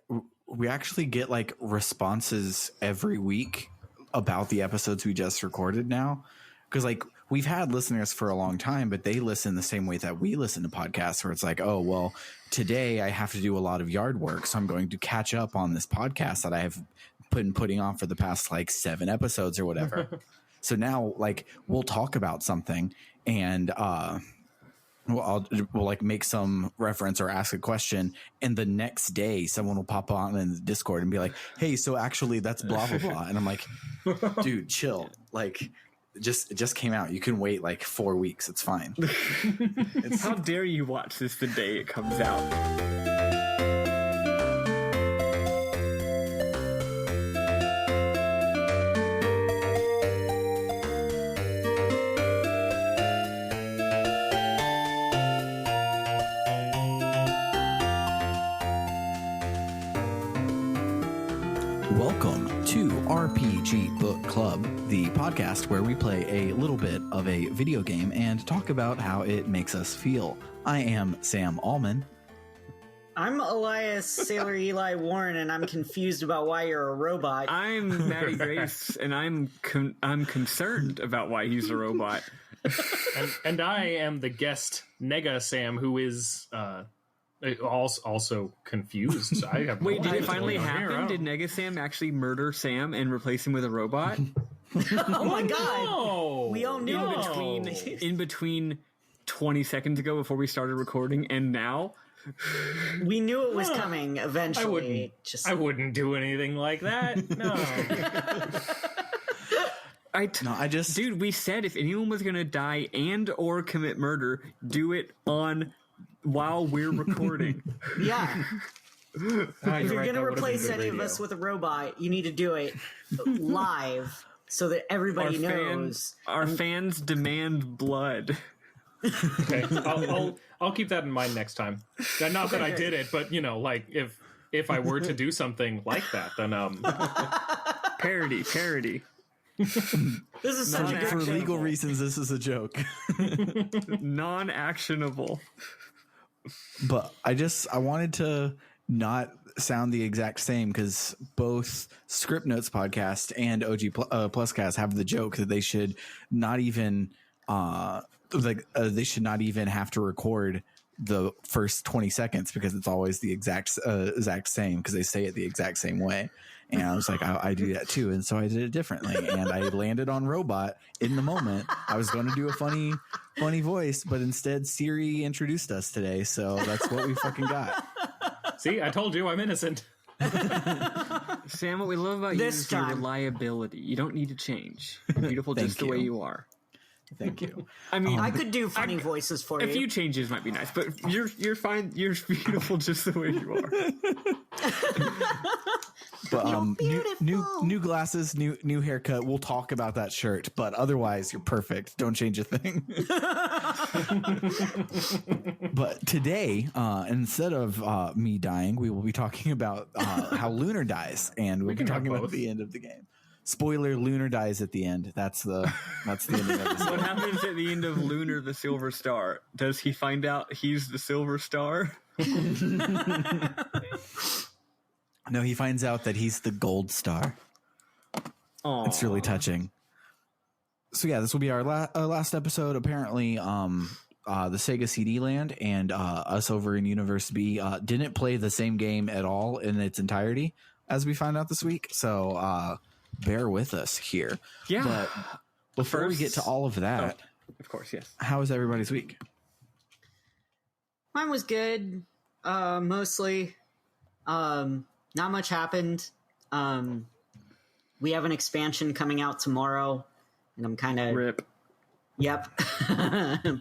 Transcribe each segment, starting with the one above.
we actually get like responses every week about the episodes we just recorded now. Because like we've had listeners for a long time, but they listen the same way that we listen to podcasts, where it's like, oh, well, today I have to do a lot of yard work, so I'm going to catch up on this podcast that I have been putting on for the past like 7 episodes or whatever. So now like we'll talk about something and we'll like make some reference or ask a question, and the next day someone will pop on in the Discord and be like, hey, so actually that's blah blah blah, and I'm like, dude, chill, like it just came out. You can wait like 4 weeks. It's fine. How dare you watch this the day it comes out? Welcome to RPG Book Club, the podcast where we play a little bit of a video game and talk about how it makes us feel. I am Sam Allman. I'm Elias Sailor Eli Warren, and I'm confused about why you're a robot. I'm Maddy Grace, and I'm concerned about why he's a robot. and I am the guest Nega Sam, who is also confused. I have Wait, did it finally happen? Did Nega Sam actually murder Sam and replace him with a robot? Oh my god! No. We all knew In between 20 seconds ago before we started recording and now? We knew it was coming eventually. I wouldn't do anything like that. No. Dude, we said if anyone was going to die and or commit murder, do it while we're recording. Yeah. If you're going to replace any of us with a robot, you need to do it live so that everybody knows. Our fans demand blood. Okay, I'll keep that in mind next time. Not that I did it, but like if I were to do something like that, then parody. This is such a good for joke. legal reasons. This is a joke. Non-actionable. But I wanted to not sound the exact same because both Script Notes podcast and OG Pluscast have the joke that they should not even they should not even have to record the first 20 seconds because it's always the exact same because they say it the exact same way. And I was like, I do that too. And so I did it differently. And I landed on robot in the moment. I was going to do a funny voice, but instead Siri introduced us today. So that's what we fucking got. See, I told you I'm innocent. Sam, what we love about you is your reliability. You don't need to change. You're beautiful just the way you are. Thank you. I mean, I could do funny voices for you. A few changes might be nice, but you're fine. You're beautiful just the way you are. But new glasses, new haircut. We'll talk about that shirt, but otherwise you're perfect. Don't change a thing. But today, instead of me dying, we will be talking about how Lunar dies, and we'll be talking about the end of the game. Spoiler: Lunar dies at the end. That's the ending of the story. What happens at the end of Lunar, the Silver Star? Does he find out he's the Silver Star? No, he finds out that he's the Gold Star. Aww. It's really touching. So yeah, this will be our last episode. Apparently, the Sega CD Land and us over in Universe B didn't play the same game at all in its entirety, as we found out this week. So bear with us here. Yeah. But before we get to all of that, of course, yes. How was everybody's week? Mine was good. Mostly. Not much happened. We have an expansion coming out tomorrow, and I'm kind of rip. Yep,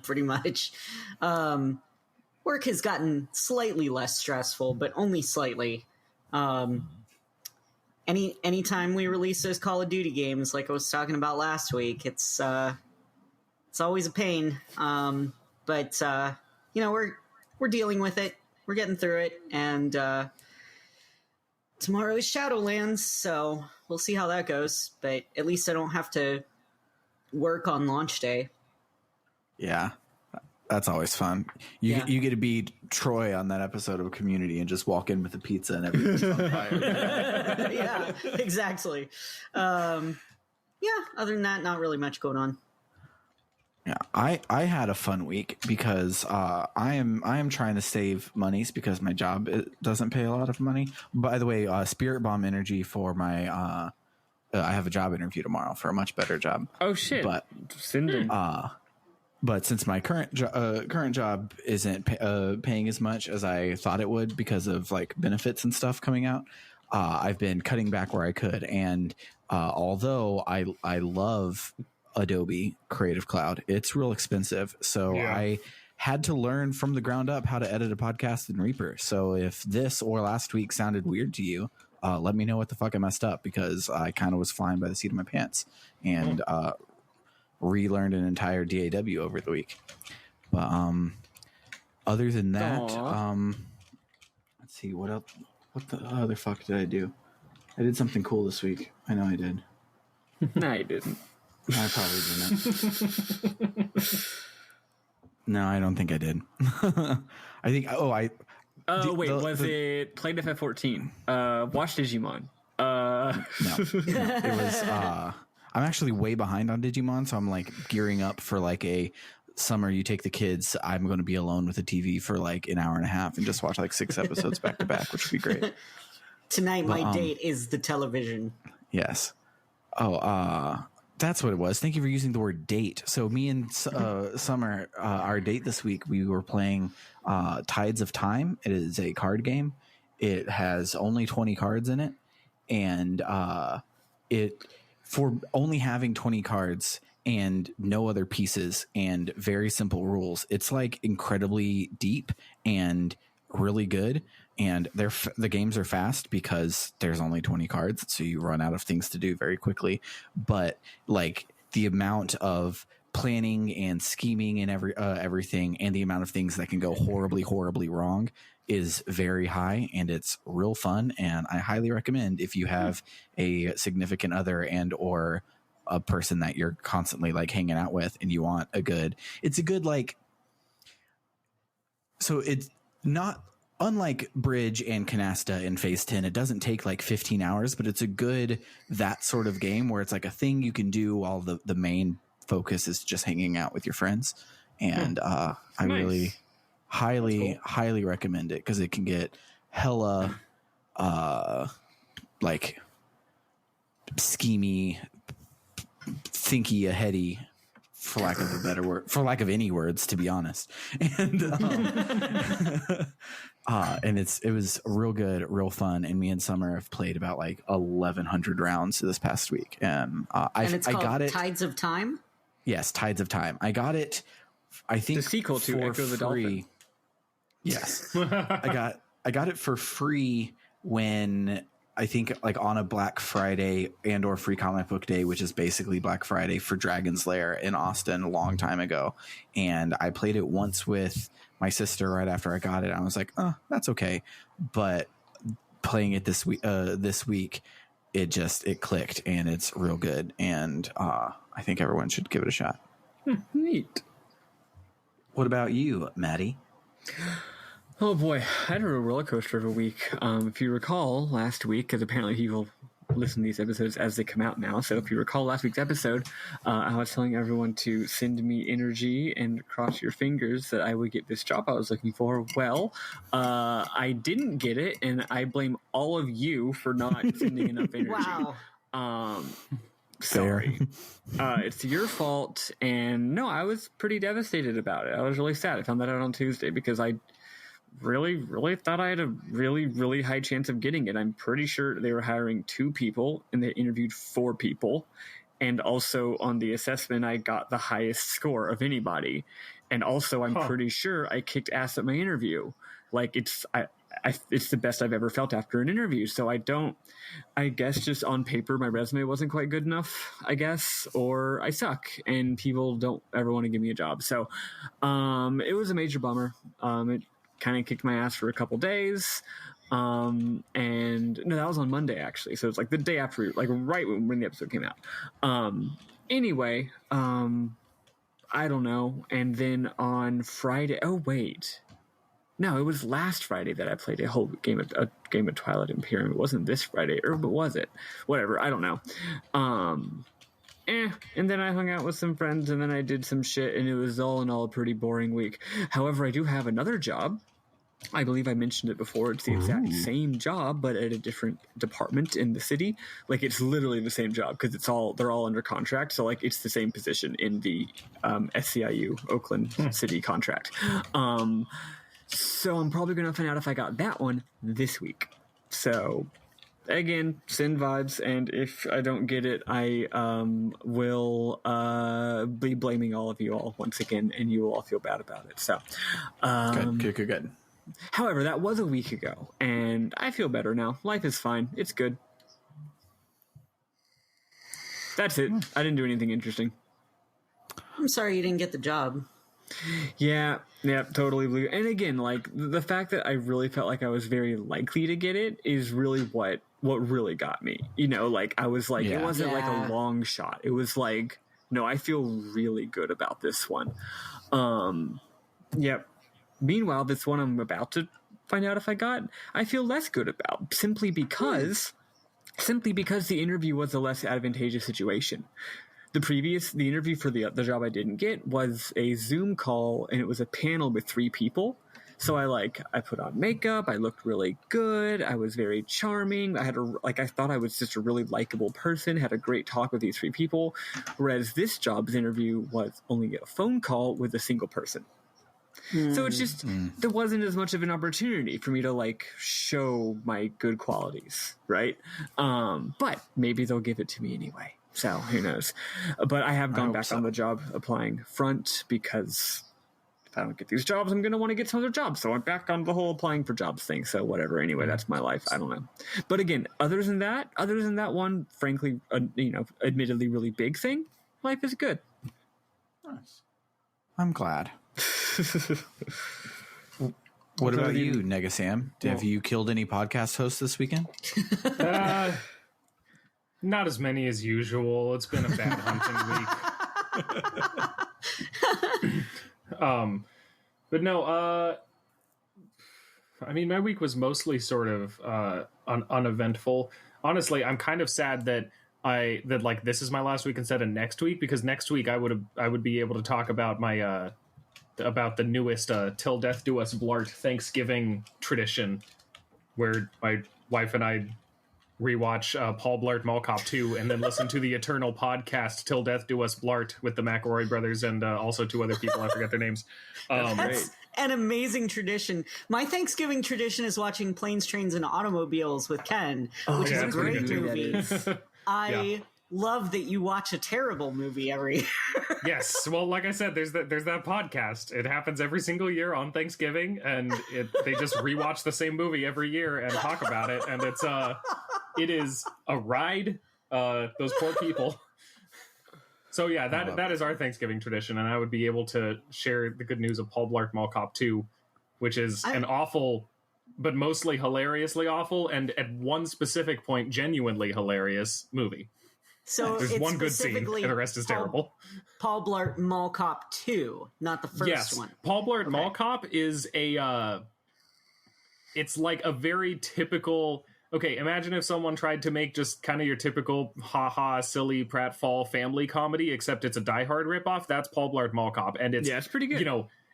pretty much. Work has gotten slightly less stressful, but only slightly. Anytime we release those Call of Duty games, like I was talking about last week, it's always a pain. But we're dealing with it. We're getting through it, and tomorrow is Shadowlands, so we'll see how that goes. But at least I don't have to work on launch day. Yeah, That's always fun. You get to be Troy on that episode of Community and just walk in with a pizza and everything's on fire. Yeah, exactly. Other than that, not really much going on. Yeah, I had a fun week because I am trying to save monies because my job doesn't pay a lot of money. By the way, Spirit Bomb Energy for my I have a job interview tomorrow for a much better job. Oh shit! But sending. But since my current job isn't paying as much as I thought it would because of like benefits and stuff coming out, I've been cutting back where I could. And although I love Adobe Creative Cloud, it's real expensive. So I had to learn from the ground up how to edit a podcast in Reaper. So if this or last week sounded weird to you, let me know what the fuck I messed up, because I kind of was flying by the seat of my pants and relearned an entire DAW over the week. But other than that, let's see what else. What the other fuck did I do? I did something cool this week. I know I did. No, you didn't. I probably didn't. No, I don't think I did. I think. Was it played FF14? Watch Digimon. No, it was. I'm actually way behind on Digimon, so I'm like gearing up for like a summer. You take the kids. I'm going to be alone with a TV for like an hour and a half and just watch like 6 episodes back to back, which would be great. Tonight, my date is the television. Yes. Oh, that's what it was. Thank you for using the word date. So me and Summer, our date this week, we were playing Tides of Time. It is a card game. It has only 20 cards in it, and for only having 20 cards and no other pieces and very simple rules, it's like incredibly deep and really good. And the games are fast because there's only 20 cards, so you run out of things to do very quickly. But like the amount of planning and scheming and everything, and the amount of things that can go horribly, horribly wrong is very high, and it's real fun. And I highly recommend, if you have a significant other and or a person that you're constantly like hanging out with and you want it's a good like, so it's not unlike Bridge and Canasta in Phase 10. It doesn't take like 15 hours, but it's a good, that sort of game where it's like a thing you can do while the main focus is just hanging out with your friends. And I really highly recommend it, because it can get hella like schemy, thinky, aheady, for lack of a better word, for lack of any words, to be honest. And and it was real good, real fun. And me and Summer have played about like 1,100 rounds this past week. And I got it. Tides of Time. Yes, Tides of Time. I got it. I think the sequel to Echo the Dolphin. Yes, I got it for free when, I think like on a Black Friday and or Free Comic Book Day, which is basically Black Friday for Dragon's Lair in Austin a long time ago. And I played it once with my sister right after I got it. I was like, oh, that's okay. But playing it this week, it clicked, and it's real good. And I think everyone should give it a shot. Neat. What about you, Maddy? Oh boy, I had a real roller coaster of a week. If you recall last week, because apparently people listen to these episodes as they come out now. So if you recall last week's episode, I was telling everyone to send me energy and cross your fingers that I would get this job I was looking for. Well, I didn't get it, and I blame all of you for not sending enough energy. Wow. Sorry. It's your fault. And no, I was pretty devastated about it. I was really sad. I found that out on Tuesday because I really thought I had a really high chance of getting it. I'm pretty sure they were hiring 2 people and they interviewed 4 people. And also on the assessment, I got the highest score of anybody. And also I'm pretty sure I kicked ass at my interview. Like it's the best I've ever felt after an interview. So I guess just on paper, my resume wasn't quite good enough, I guess, or I suck and people don't ever want to give me a job. So it was a major bummer. It kind of kicked my ass for a couple days. And no, that was on Monday actually. So it's like the day after, like right when the episode came out. Anyway, I don't know. And then on Friday, oh wait, no, it was last Friday that I played a whole game of Twilight Imperium. It wasn't this Friday, or was it? Whatever, I don't know. And then I hung out with some friends, and then I did some shit, and it was all in all a pretty boring week. However, I do have another job. I believe I mentioned it before. It's the exact same job, but at a different department in the city. Like, it's literally the same job because they're all under contract. So, like, it's the same position in the SCIU Oakland City contract. So I'm probably going to find out if I got that one this week. So, again, send vibes, and if I don't get it, I will be blaming all of you all once again, and you will all feel bad about it. So, good. However, that was a week ago, and I feel better now. Life is fine. It's good. That's it. I didn't do anything interesting. I'm sorry you didn't get the job. Yeah, totally blue. And again, like, the fact that I really felt like I was very likely to get it is really what really got me. You know, like, I was like, it wasn't like a long shot. It was like, no, I feel really good about this one. Yep. Meanwhile, this one I'm about to find out if I got, I feel less good about, simply because the interview was a less advantageous situation. The interview for the job I didn't get was a Zoom call, and it was a panel with 3 people. So I put on makeup, I looked really good, I was very charming, I thought I was just a really likable person, had a great talk with these 3 people, whereas this job's interview was only a phone call with a single person. So it's just, there wasn't as much of an opportunity for me to, like, show my good qualities, right? But maybe they'll give it to me anyway. So who knows? But I have gone back on the job applying front because if I don't get these jobs, I'm going to want to get some other jobs. So I'm back on the whole applying for jobs thing. So whatever. Anyway, that's my life. I don't know. But again, other than that one, frankly, admittedly really big thing, life is good. Nice. I'm glad. What about you, Negasam? Have you killed any podcast hosts this weekend? Not as many as usual. It's been a bad hunting week. But no, I mean, my week was mostly sort of uneventful. Honestly, I'm kind of sad that this is my last week instead of next week, because next week I would be able to talk about my about the newest Till Death Do Us Blart Thanksgiving tradition, where my wife and I rewatch Paul Blart Mall Cop 2 and then listen to the eternal podcast Till Death Do Us Blart with the McElroy brothers and also 2 other people. I forget their names. That's an amazing tradition. My Thanksgiving tradition is watching Planes, Trains, and Automobiles with Ken, which is a great movie. I love that you watch a terrible movie every year. Yes, well, like I said, there's that podcast. It happens every single year on Thanksgiving, and they just rewatch the same movie every year and talk about it, and it is a ride. Those poor people. So yeah, that is our Thanksgiving tradition, and I would be able to share the good news of Paul Blart Mall Cop 2, which is an awful, but mostly hilariously awful, and at one specific point, genuinely hilarious movie. So there's one good scene, and the rest is terrible. Paul Blart Mall Cop 2, not the first one. Paul Blart Mall Cop is it's like a very typical. Okay, imagine if someone tried to make just kind of your typical ha-ha, silly pratfall family comedy, except it's a Die Hard ripoff. That's Paul Blart Mall Cop, and it's pretty good.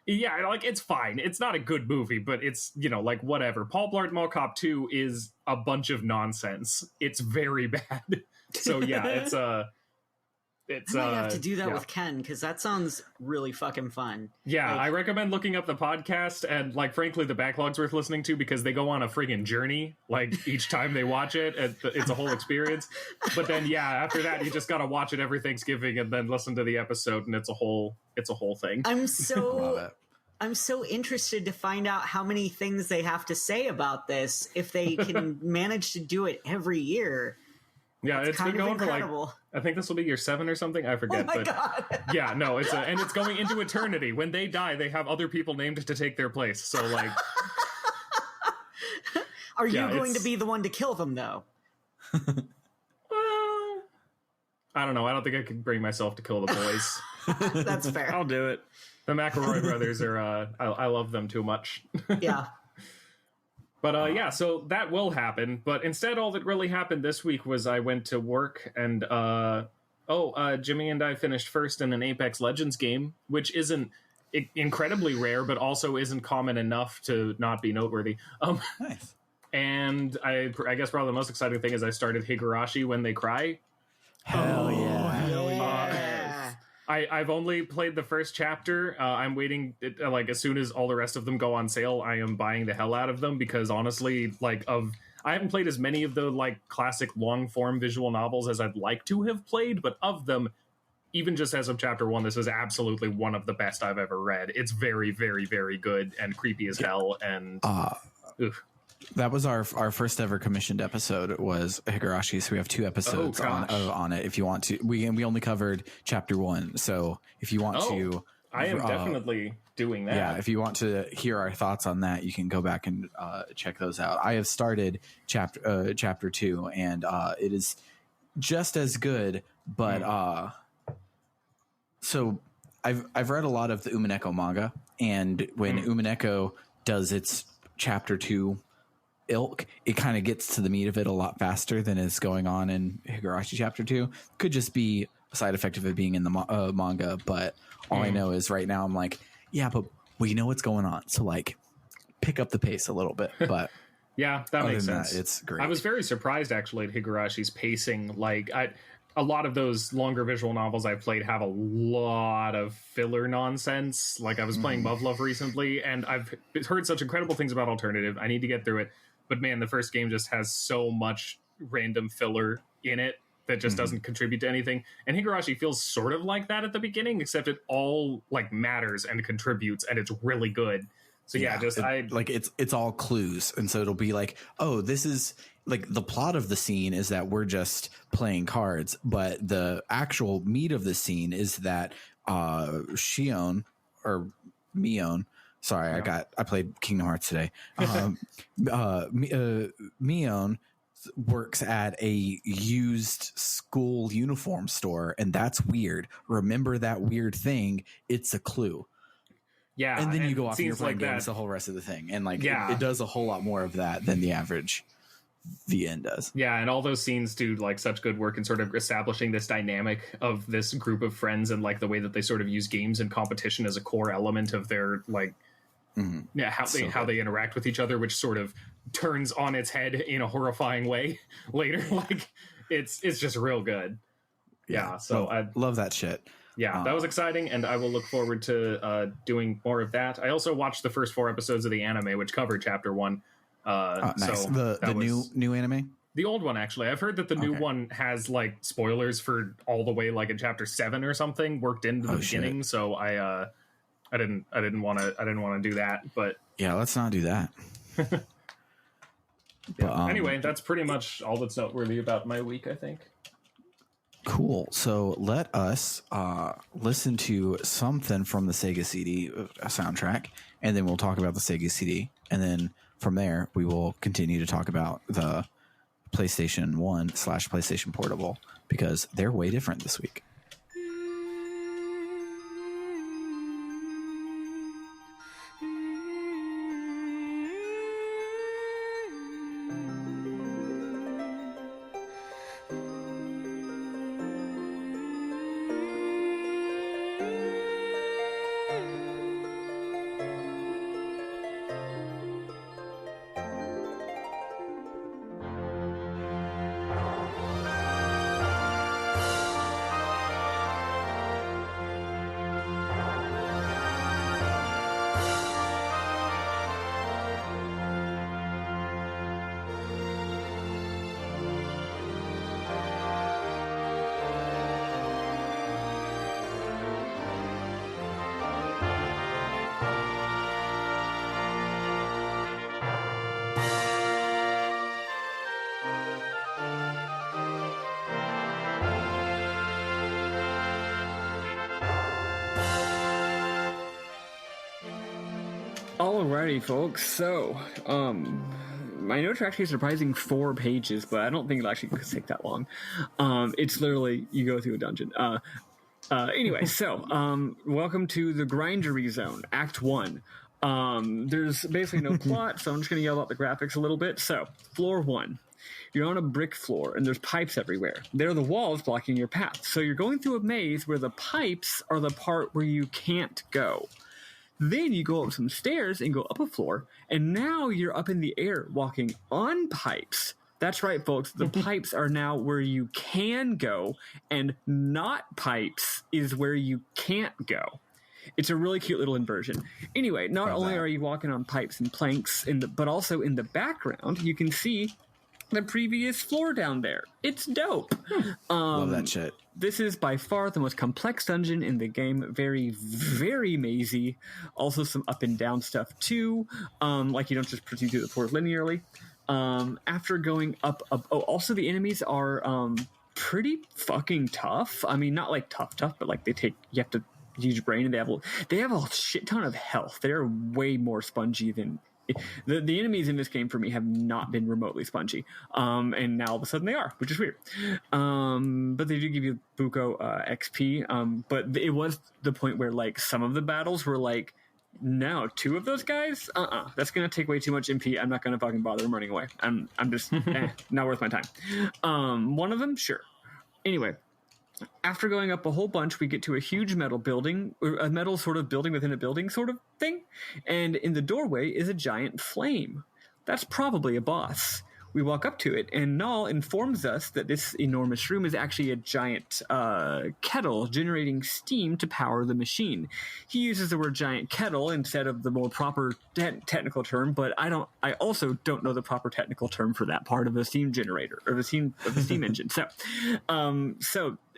Like, it's fine. It's not a good movie, but it's, like, whatever. Paul Blart Mall Cop 2 is a bunch of nonsense. It's very bad. So yeah, I might have to do that with Ken, because that sounds really fucking fun. Yeah, I recommend looking up the podcast, and, like, frankly, the backlog's worth listening to because they go on a friggin' journey, like, each time they watch it. It's a whole experience. But then, yeah, after that, you just gotta watch it every Thanksgiving and then listen to the episode, and it's a whole thing. I'm so interested to find out how many things they have to say about this if they can manage to do it every year. Yeah, it's been going incredible. For I think this will be year 7 or something. I forget. Oh my God. Yeah, no, and it's going into eternity. When they die, they have other people named to take their place. So, like, are you going to be the one to kill them, though? Well, I don't know. I don't think I could bring myself to kill the boys. That's fair. I'll do it. The McElroy brothers are. I love them too much. Yeah. But yeah, so that will happen. But instead, all that really happened this week was I went to work and Jimmy and I finished first in an Apex Legends game, which isn't incredibly rare, but also isn't common enough to not be noteworthy. Nice. And I guess probably the most exciting thing is I started Higurashi When They Cry. Hell yeah. Yeah. I've only played the first chapter. I'm waiting, like, as soon as all the rest of them go on sale, I am buying the hell out of them because honestly, I haven't played as many of the, like, classic long-form visual novels as I'd like to have played, but of them, even just as of chapter 1, this is absolutely one of the best I've ever read. It's very, very, very good and creepy as hell, and... oof. That was our first ever commissioned episode was Higurashi, so we have 2 episodes on it. If you want to, we only covered chapter 1, so if you want to, I am definitely doing that. Yeah, if you want to hear our thoughts on that, you can go back and check those out. I have started chapter 2, and it is just as good, but so I've read a lot of the Umineko manga, and when Umineko does its chapter 2 ilk, it kind of gets to the meat of it a lot faster than is going on in Higurashi chapter 2. Could just be a side effect of it being in the manga, but all I know is right now I'm like, yeah, but we know what's going on, so like pick up the pace a little bit. But yeah, that makes sense. It's great. I was very surprised actually at Higurashi's pacing. Like a lot of those longer visual novels I've played have a lot of filler nonsense. Like I was playing Muv-Luv recently, and I've heard such incredible things about Alternative. I need to get through it. But man, the first game just has so much random filler in it that just doesn't contribute to anything. And Higurashi feels sort of like that at the beginning, except it all like matters and contributes, and it's really good. So yeah, it's all clues, and so it'll be like, oh, this is like the plot of the scene is that we're just playing cards, but the actual meat of the scene is that Shion or Mion. Sorry, I played Kingdom Hearts today. Mion works at a used school uniform store, and that's weird. Remember that weird thing? It's a clue. Yeah, and then you go off and you're playing like games the whole rest of the thing, and like Yeah. it does a whole lot more of that than the average VN does. Yeah, and all those scenes do like such good work in sort of establishing this dynamic of this group of friends and like the way that they sort of use games and competition as a core element of their like how they interact with each other, which sort of turns on its head in a horrifying way later. Like it's just real good. Yeah, so I love that shit. Yeah, that was exciting, and I will look forward to doing more of that. I also watched the first 4 episodes of the anime, which covered chapter 1. Nice. So the new anime? The old one, actually. I've heard that the new one has like spoilers for all the way like in chapter 7 or something worked into the beginning. So I didn't want to do that, but yeah, let's not do that. Anyway, that's pretty much all that's noteworthy about my week, I think. Cool. So let us listen to something from the Sega CD soundtrack, and then we'll talk about the Sega CD, and then from there we will continue to talk about the PlayStation 1 / PlayStation Portable, because they're way different this week. Alrighty, folks. So, my notes are actually a surprising 4 pages, but I don't think it'll actually take that long. It's literally, you go through a dungeon. Anyway, so welcome to the Grindery Zone, Act 1. There's basically no plot, so I'm just going to yell about the graphics a little bit. So, floor 1. You're on a brick floor, and there's pipes everywhere. They're the walls blocking your path. So you're going through a maze where the pipes are the part where you can't go. Then you go up some stairs and go up a floor, and now you're up in the air walking on pipes. That's right, folks. The pipes are now where you can go, and not pipes is where you can't go. It's a really cute little inversion. Anyway, not only are you walking on pipes and planks, but also in the background, you can see the previous floor down there. It's dope. Love that shit. This is by far the most complex dungeon in the game. Very, very mazy. Also some up and down stuff too. Like you don't just proceed through the floors linearly. After going up, also the enemies are pretty fucking tough. I mean, not like tough, but like you have to use your brain, and they have a shit ton of health. They're way more spongy than the enemies in this game for me have not been remotely spongy. And now all of a sudden they are, which is weird. But they do give you Buko XP. But it was the point where like some of the battles were like, no, 2 of those guys? That's going to take way too much MP. I'm not going to fucking bother. I'm running away. I'm just not worth my time. One of them, sure. Anyway, after going up a whole bunch, we get to a huge metal building, or a metal sort of building within a building sort of thing. And in the doorway is a giant flame. That's probably a boss. We walk up to it, and Null informs us that this enormous room is actually a giant kettle generating steam to power the machine. He uses the word giant kettle instead of the more proper technical term, but I also don't know the proper technical term for that part of a steam generator, or the steam engine. So,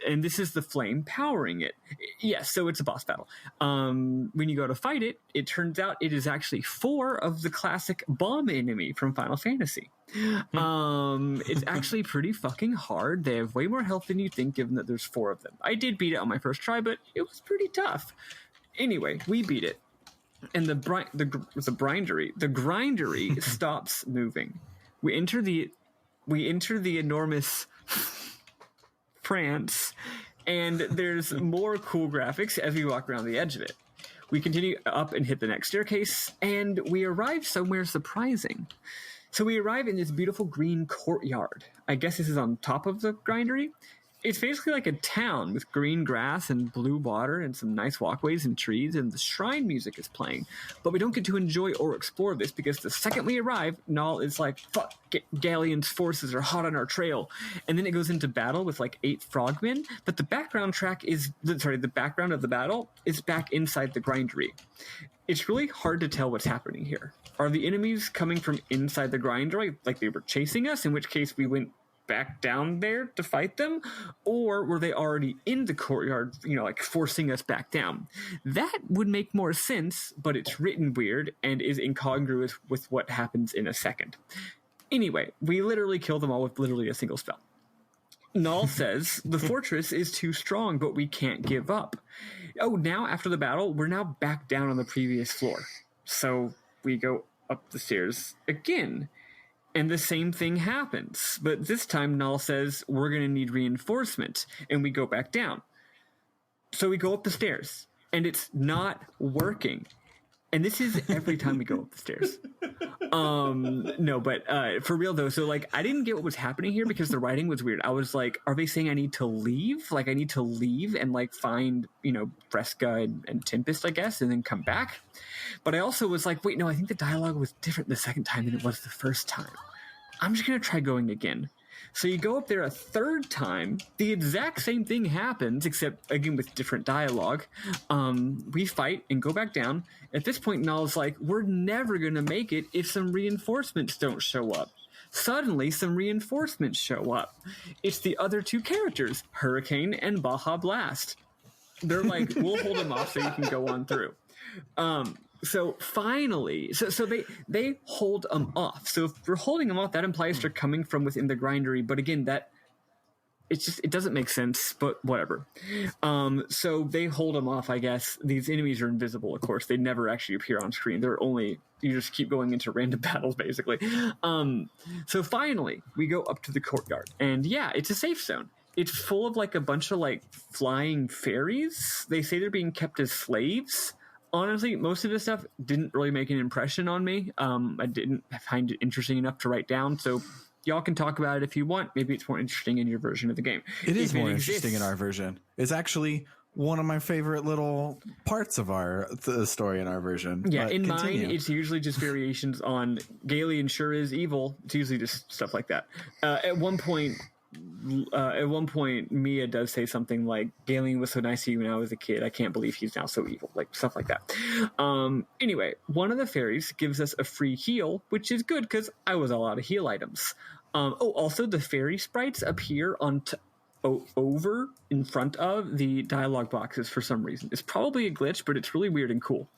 and this is the flame powering it. Yes, so it's a boss battle. When you go to fight it, it turns out it is actually 4 of the classic bomb enemy from Final Fantasy. It's actually pretty fucking hard. They have way more health than you think, given that there's 4 of them. I did beat it on my first try, but it was pretty tough. Anyway, we beat it. And the grindery stops moving. We enter the enormous France, and there's more cool graphics as we walk around the edge of it. We continue up and hit the next staircase, and we arrive somewhere surprising. So we arrive in this beautiful green courtyard. I guess this is on top of the grindery. It's basically like a town with green grass and blue water and some nice walkways and trees, and the shrine music is playing. But we don't get to enjoy or explore this because the second we arrive, Null is like, fuck, Galleon's forces are hot on our trail. And then it goes into battle with like 8 frogmen, but the background the background of the battle is back inside the grindery. It's really hard to tell what's happening here. Are the enemies coming from inside the grindery, like they were chasing us, in which case we went back down there to fight them, or were they already in the courtyard, like forcing us back down? That would make more sense, but it's written weird and is incongruous with what happens in a second. Anyway, we literally kill them all with literally a single spell. Null says the fortress is too strong, but we can't give up. Oh, now after the battle, we're now back down on the previous floor. So we go up the stairs again. And the same thing happens. But this time, Null says, we're going to need reinforcement. And we go back down. So we go up the stairs. And it's not working. And this is every time we go up the stairs. No, but for real, though. So, I didn't get what was happening here because the writing was weird. I was like, are they saying I need to leave? I need to leave and, find, Fresca and Tempest, I guess, and then come back? But I also was like, wait, no, I think the dialogue was different the second time than it was the first time. I'm just going to try going again. So you go up there a third time, the exact same thing happens, except, again, with different dialogue. We fight and go back down. At this point, Null's like, we're never going to make it if some reinforcements don't show up. Suddenly, some reinforcements show up. It's the other 2 characters, Hurricane and Baja Blast. They're like, we'll hold them off so you can go on through. So finally, so they hold them off. So if we're holding them off, that implies they're coming from within the grindery. But again, it doesn't make sense, but whatever. So they hold them off, I guess. These enemies are invisible, of course. They never actually appear on screen. They're only you just keep going into random battles, basically. So finally, we go up to the courtyard, and yeah, it's a safe zone. It's full of like a bunch of like flying fairies. They say they're being kept as slaves. Honestly, most of this stuff didn't really make an impression on me. I didn't find it interesting enough to write down, so y'all can talk about it if you want. Maybe it's more interesting in your version of the game. It is more interesting in our version. It's actually one of my favorite little parts of the story in our version. Yeah, but in continue. mine, it's usually just variations on Galen sure is evil. It's usually just stuff like that. At one point, Mia does say something like, Galen was so nice to you when I was a kid. I can't believe he's now so evil. Like, stuff like that. Anyway, one of the fairies gives us a free heal, which is good because I was all out of heal items. Also, the fairy sprites appear on over in front of the dialogue boxes for some reason. It's probably a glitch, but it's really weird and cool.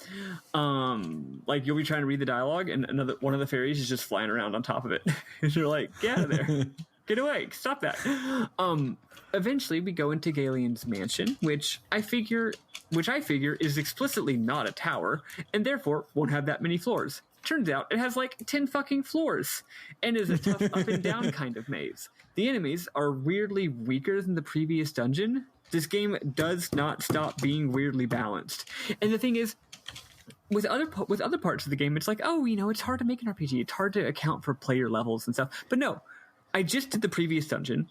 Like, you'll be trying to read the dialogue, and one of the fairies is just flying around on top of it. And you're like, get out of there. Get away! Stop that! Eventually, we go into Galen's mansion, which I figure is explicitly not a tower, and therefore won't have that many floors. Turns out it has like 10 fucking floors, and is a tough up and down kind of maze. The enemies are weirdly weaker than the previous dungeon. This game does not stop being weirdly balanced, and the thing is, with other parts of the game, it's like, oh, it's hard to make an RPG. It's hard to account for player levels and stuff. But no. I just did the previous dungeon,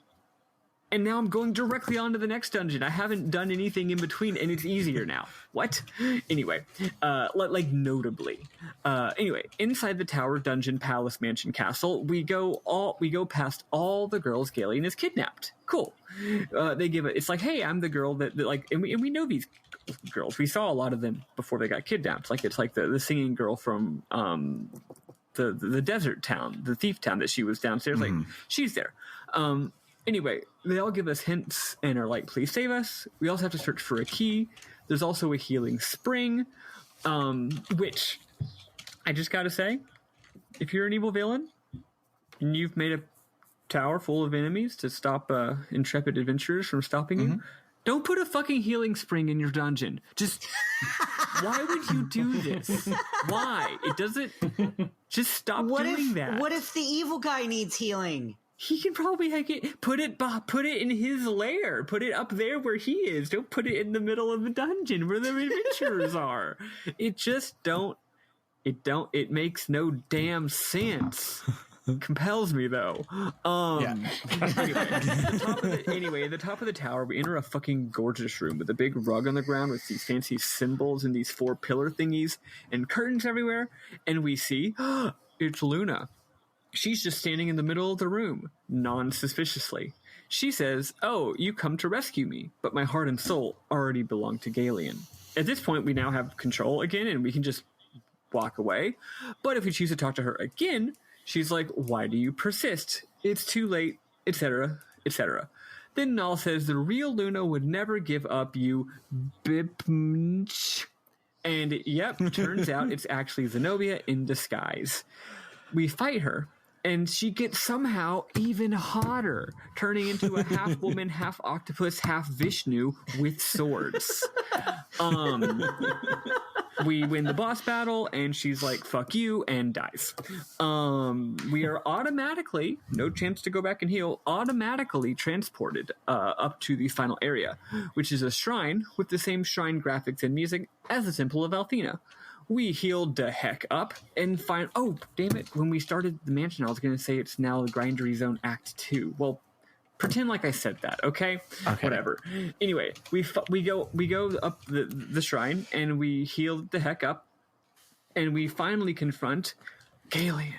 and now I'm going directly on to the next dungeon. I haven't done anything in between, and it's easier now. What? Anyway, notably. Anyway, inside the tower, dungeon, palace, mansion, castle, we go past all the girls Galen is kidnapped. Cool. They give it. It's like, hey, I'm the girl that like, and we know these girls. We saw a lot of them before they got kidnapped. Like, it's like the singing girl from the desert town, the thief town that she was downstairs. Like, she's there. Anyway, they all give us hints and are like, please save us. We also have to search for a key. There's also a healing spring, which I just gotta say, if you're an evil villain and you've made a tower full of enemies to stop intrepid adventurers from stopping you, don't put a fucking healing spring in your dungeon. Just, why would you do this? Why? It doesn't, just stop doing that. What if the evil guy needs healing? He can probably put it in his lair. Put it up there where he is. Don't put it in the middle of the dungeon where the adventurers are. It makes no damn sense. Compels me though. Anyway, at the top of the tower, we enter a fucking gorgeous room with a big rug on the ground with these fancy symbols and these 4 pillar thingies and curtains everywhere. And we see it's Luna. She's just standing in the middle of the room, non-suspiciously. She says, "Oh, you come to rescue me, but my heart and soul already belong to Galen." At this point, we now have control again, and we can just walk away. But if we choose to talk to her again, she's like, "Why do you persist? It's too late," etc., etc. Then Null says the real Luna would never give up, you bip. And yep, turns out it's actually Zenobia in disguise. We fight her, and she gets somehow even hotter, turning into a half woman, half octopus, half Vishnu with swords. We win the boss battle, and she's like, fuck you, and dies. We are automatically, no chance to go back and heal, automatically transported up to the final area, which is a shrine with the same shrine graphics and music as the Temple of Althena. We healed the heck up and find... Oh, damn it. When we started the mansion, I was going to say it's now the Grindery Zone Act 2. Well, pretend like I said that, okay? Whatever. Anyway, we go up the shrine, and we heal the heck up, and we finally confront Galen.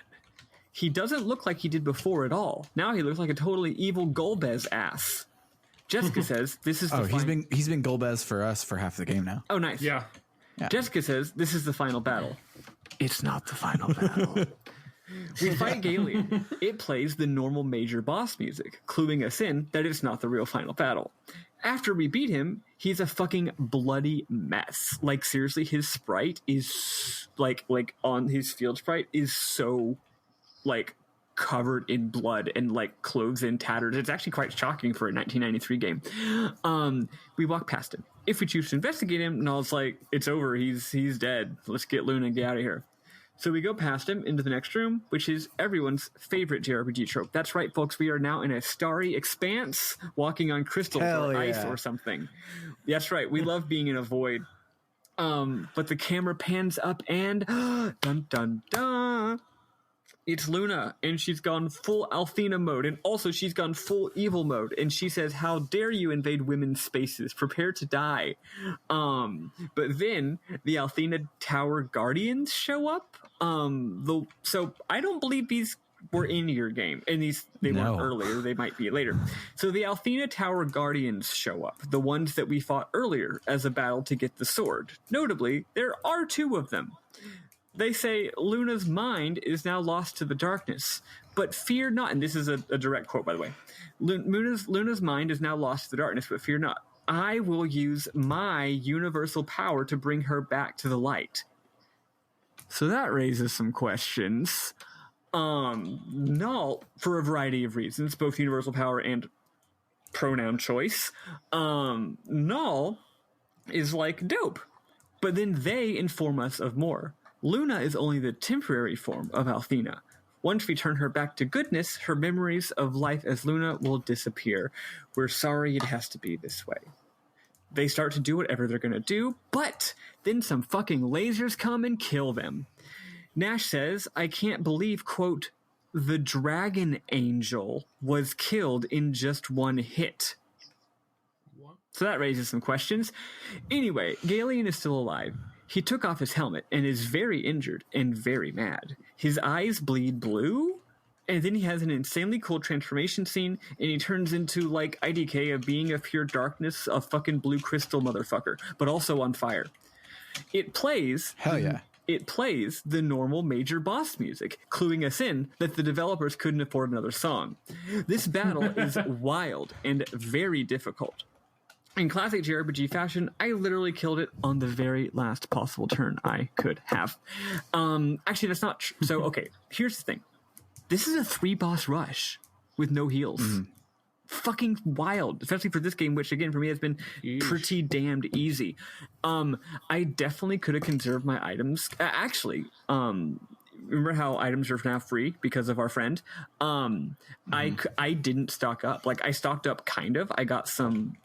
He doesn't look like he did before at all. Now he looks like a totally evil Golbez ass. Jessica says this is the he's been Golbez for us for half the game now. Oh, nice. Yeah. Jessica says this is the final battle. It's not the final battle. We fight Galen. It plays the normal major boss music, cluing us in that it's not the real final battle. After we beat him, he's a fucking bloody mess. Like, seriously, his sprite is like on his field sprite is so like covered in blood and like clothes in tatters. It's actually quite shocking for a 1993 game. We walk past him. If we choose to investigate him, Null's like, it's over. He's dead. Let's get Luna and get out of here. So we go past him into the next room, which is everyone's favorite JRPG trope. That's right, folks. We are now in a starry expanse, walking on crystals or ice or something. That's right. We love being in a void. But the camera pans up and dun dun dun. It's Luna, and she's gone full Althena mode, and also she's gone full evil mode, and she says, "How dare you invade women's spaces? Prepare to die." But then the Althena Tower Guardians show up. So I don't believe these were in your game, and they weren't earlier. They might be later. So the Althena Tower Guardians show up, the ones that we fought earlier as a battle to get the sword. Notably, there are 2 of them. They say Luna's mind is now lost to the darkness, but fear not. And this is a direct quote, by the way. Luna's mind is now lost to the darkness, but fear not. I will use my universal power to bring her back to the light. So that raises some questions. Null, for a variety of reasons, both universal power and pronoun choice. Null is like dope, but then they inform us of more. Luna is only the temporary form of Althena. Once we turn her back to goodness, her memories of life as Luna will disappear. We're sorry it has to be this way. They start to do whatever they're going to do, but then some fucking lasers come and kill them. Nash says, I can't believe, quote, the dragon angel was killed in just one hit. What? So that raises some questions. Anyway, Galeon is still alive. He took off his helmet and is very injured and very mad. His eyes bleed blue, and then he has an insanely cool transformation scene, and he turns into, like, IDK, a being of pure darkness, a fucking blue crystal motherfucker, but also on fire. It plays... Hell yeah. It plays the normal major boss music, cluing us in that the developers couldn't afford another song. This battle is wild and very difficult. In classic JRPG fashion, I literally killed it on the very last possible turn I could have. Actually, that's not true. So, okay, here's the thing. This is a 3-boss rush with no heals. Fucking wild, especially for this game, which, again, for me has been pretty damned easy. I definitely could have conserved my items. Remember how items are now free because of our friend? I didn't stock up. Like, I stocked up kind of. I got some...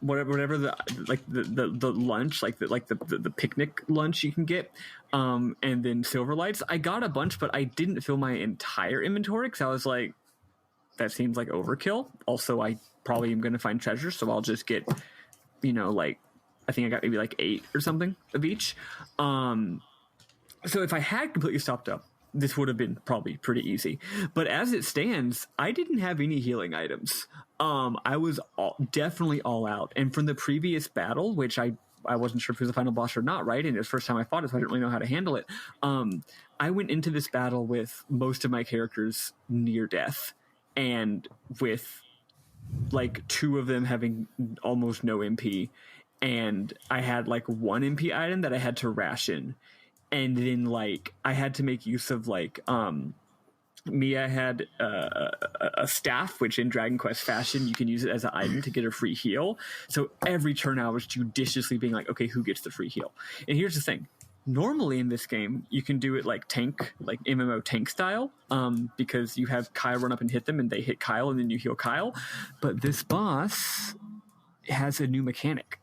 whatever the lunch, like the picnic lunch you can get, and then silver lights. I got a bunch, but I didn't fill my entire inventory because I was like, that seems like overkill. Also, I probably am going to find treasure, so I'll just get, I think I got maybe like 8 or something of each. So if I had completely stocked up, this would have been probably pretty easy. But as it stands, I didn't have any healing items. I was definitely all out. And from the previous battle, which I wasn't sure if it was the final boss or not, right? And it was the first time I fought it, so I didn't really know how to handle it. I went into this battle with most of my characters near death, and with like 2 of them having almost no MP. And I had like 1 MP item that I had to ration. And then, like, I had to make use of, like, Mia had a staff, which in Dragon Quest fashion, you can use it as an item to get a free heal. So every turn I was judiciously being like, okay, who gets the free heal? And here's the thing. Normally in this game, you can do it like tank, like MMO tank style, because you have Kyle run up and hit them, and they hit Kyle, and then you heal Kyle. But this boss has a new mechanic.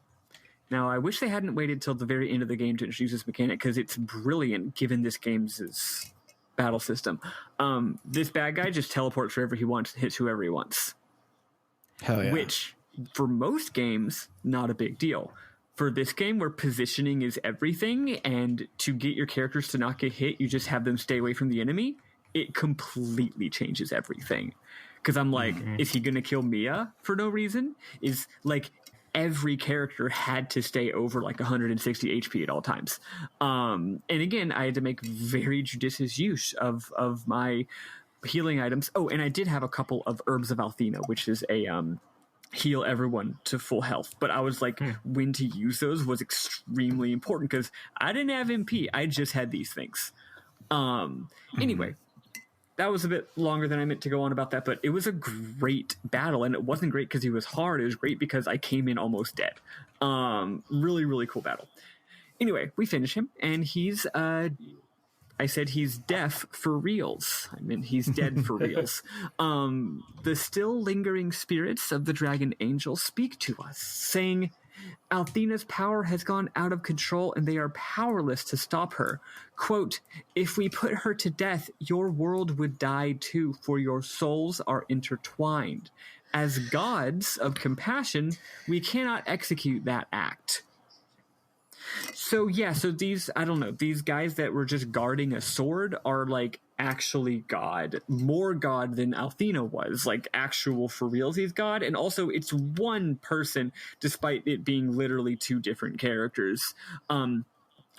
Now, I wish they hadn't waited till the very end of the game to introduce this mechanic, because it's brilliant given this game's battle system. This bad guy just teleports wherever he wants and hits whoever he wants. Hell yeah. Which, for most games, not a big deal. For this game, where positioning is everything, and to get your characters to not get hit, you just have them stay away from the enemy, it completely changes everything. Because I'm like, is he going to kill Mia for no reason? Is, like... every character had to stay over like 160 HP at all times. And again, I had to make very judicious use of my healing items. Oh, and I did have a couple of Herbs of Althena, which is a heal everyone to full health. But I was like, when to use those was extremely important, because I didn't have MP. I just had these things. Anyway, that was a bit longer than I meant to go on about that, but it was a great battle, and it wasn't great because he was hard. It was great because I came in almost dead. Really, really cool battle. Anyway, we finish him, and he's, I I said he's deaf for reals. I mean, he's dead for reals. The still lingering spirits of the dragon angel speak to us, saying, Althena's power has gone out of control and they are powerless to stop her. Quote, if we put her to death, your world would die too, for your souls are intertwined. As gods of compassion, we cannot execute that act. So these, I don't know, these guys that were just guarding a sword are like actually God, more God than Althena was, like actual for reals he's God. And also it's one person, despite it being literally two different characters.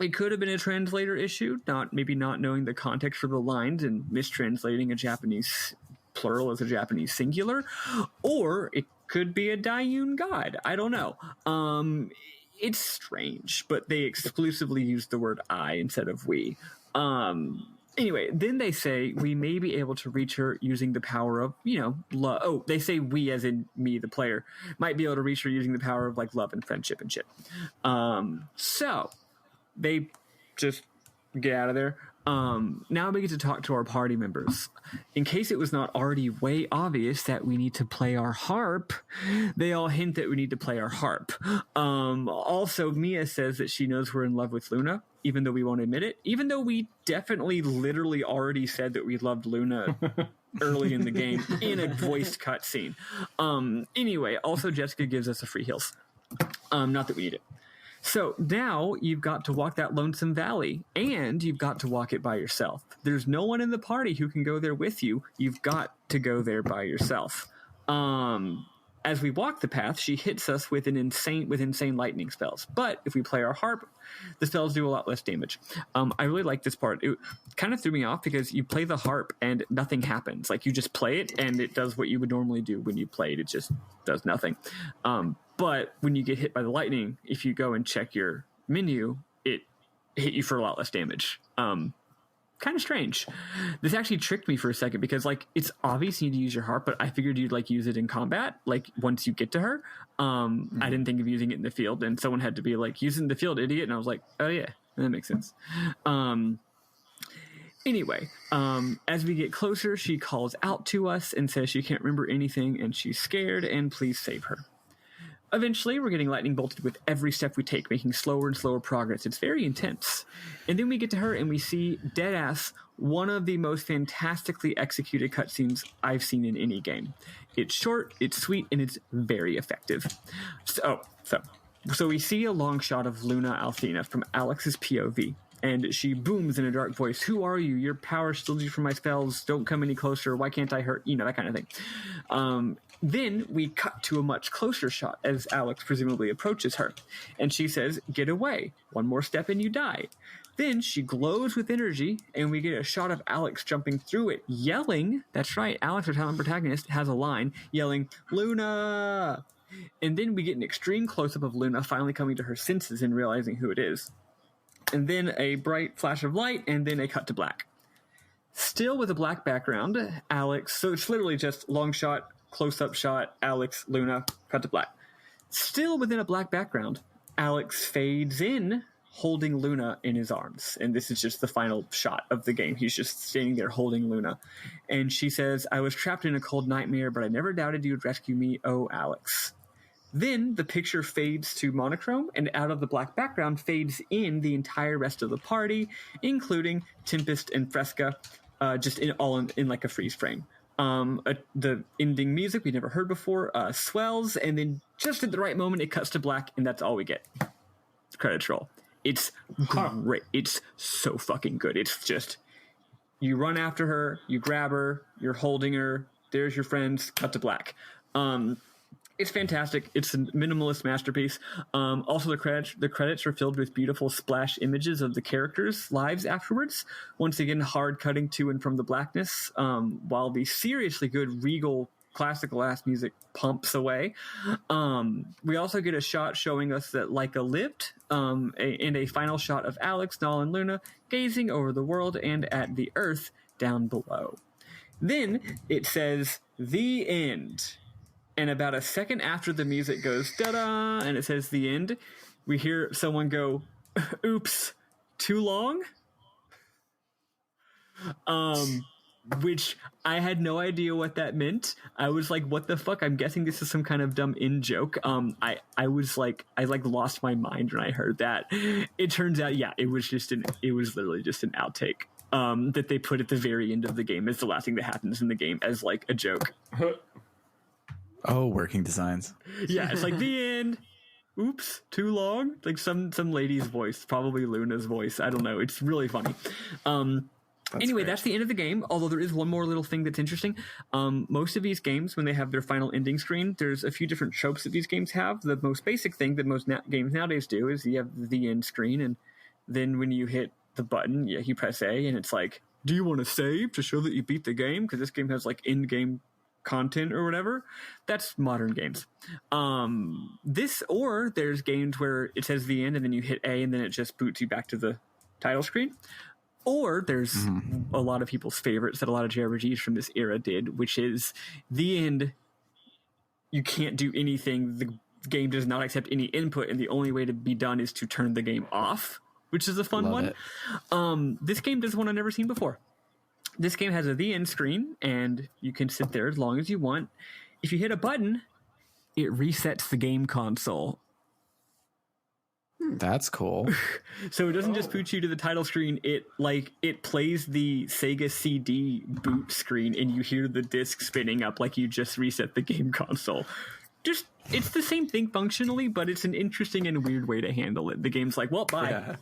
It could have been a translator issue, maybe not knowing the context of the lines and mistranslating a Japanese plural as a Japanese singular, or it could be a Daiyun God. I don't know. It's strange, but they exclusively use the word I instead of we. Anyway, then they say we may be able to reach her using the power of, love. Oh, they say we as in me, the player, might be able to reach her using the power of like love and friendship and shit. So they just get out of there. Now we get to talk to our party members. In case it was not already way obvious that we need to play our harp, they all hint that we need to play our harp. Also, Mia says that she knows we're in love with Luna, even though we won't admit it, even though we definitely literally already said that we loved Luna early in the game in a voiced cutscene. Anyway, also Jessica gives us a free heals. Not that we need it. So now you've got to walk that lonesome valley, and you've got to walk it by yourself. There's no one in the party who can go there with you. You've got to go there by yourself. As we walk the path, she hits us with insane lightning spells. But if we play our harp, the spells do a lot less damage. I really like this part. It kind of threw me off because you play the harp and nothing happens. Like you just play it and it does what you would normally do when you played. It just does nothing. But when you get hit by the lightning, if you go and check your menu, it hit you for a lot less damage. Kind of strange. This actually tricked me for a second because like it's obvious you need to use your harp, but I figured you'd like use it in combat, like once you get to her. I didn't think of using it in the field, and someone had to be like, using the field, idiot. And I was like, oh yeah, that makes sense. Anyway, as we get closer, she calls out to us and says she can't remember anything and she's scared and please save her. Eventually, we're getting lightning bolted with every step we take, making slower and slower progress. It's very intense. And then we get to her and we see deadass one of the most fantastically executed cutscenes I've seen in any game. It's short, it's sweet, and it's very effective. So we see a long shot of Luna Althena from Alex's POV. And she booms in a dark voice, "Who are you? Your power shields you from my spells. Don't come any closer. Why can't I hurt?" That kind of thing. Then we cut to a much closer shot as Alex presumably approaches her. And she says, "Get away. One more step and you die." Then she glows with energy, and we get a shot of Alex jumping through it, yelling. That's right, Alex, our talent protagonist, has a line, yelling, "Luna!" And then we get an extreme close-up of Luna finally coming to her senses and realizing who it is. And then a bright flash of light, and then a cut to black. Still with a black background, Alex, so it's literally just long shot, close-up shot, Alex, Luna, cut to black. Still within a black background, Alex fades in, holding Luna in his arms. And this is just the final shot of the game. He's just standing there holding Luna. And she says, "I was trapped in a cold nightmare, but I never doubted you'd rescue me, oh Alex." Then the picture fades to monochrome, and out of the black background fades in the entire rest of the party, including Tempest and Fresca, just in like a freeze frame. The ending music we never heard before swells, and then just at the right moment it cuts to black, and that's all we get. Credits roll. It's great. It's so fucking good. It's just, you run after her, you grab her, you're holding her, there's your friends, cut to black. It's fantastic. It's a minimalist masterpiece. Also, the credits are filled with beautiful splash images of the characters' lives afterwards. Once again, hard cutting to and from the blackness, while the seriously good regal classical-ass music pumps away. We also get a shot showing us that Leica lived, and a final shot of Alex, Nal, and Luna gazing over the world and at the Earth down below. Then it says, "The end." And about a second after the music goes da-da, and it says "the end," we hear someone go, "Oops, too long?" which I had no idea what that meant. I was like, what the fuck? I'm guessing this is some kind of dumb in joke. I lost my mind when I heard that. It turns out, yeah, it was literally just an outtake that they put at the very end of the game as the last thing that happens in the game as like a joke. Oh, working designs. Yeah, it's like the end. Oops, too long. Like some lady's voice, probably Luna's voice. I don't know. It's really funny. That's the end of the game, although there is one more little thing that's interesting. Most of these games, when they have their final ending screen, there's a few different tropes that these games have. The most basic thing that most games nowadays do is you have the end screen, and then when you hit the button, you press A, and it's like, do you want to save to show that you beat the game? Because this game has like in-game content or whatever. That's modern games. There's games where it says the end, and then you hit A, and then it just boots you back to the title screen. Or there's a lot of people's favorites that a lot of JRPGs from this era did, which is the end. You can't do anything. The game does not accept any input, and the only way to be done is to turn the game off, which is a fun one. This game does one I've never seen before. This game has a the end screen, and you can sit there as long as you want. If you hit a button, it resets the game console. That's cool. So it doesn't just boot you to the title screen. It plays the Sega CD boot screen, and you hear the disc spinning up like you just reset the game console. It's the same thing functionally, but it's an interesting and weird way to handle it. The game's like, well, bye. Yeah.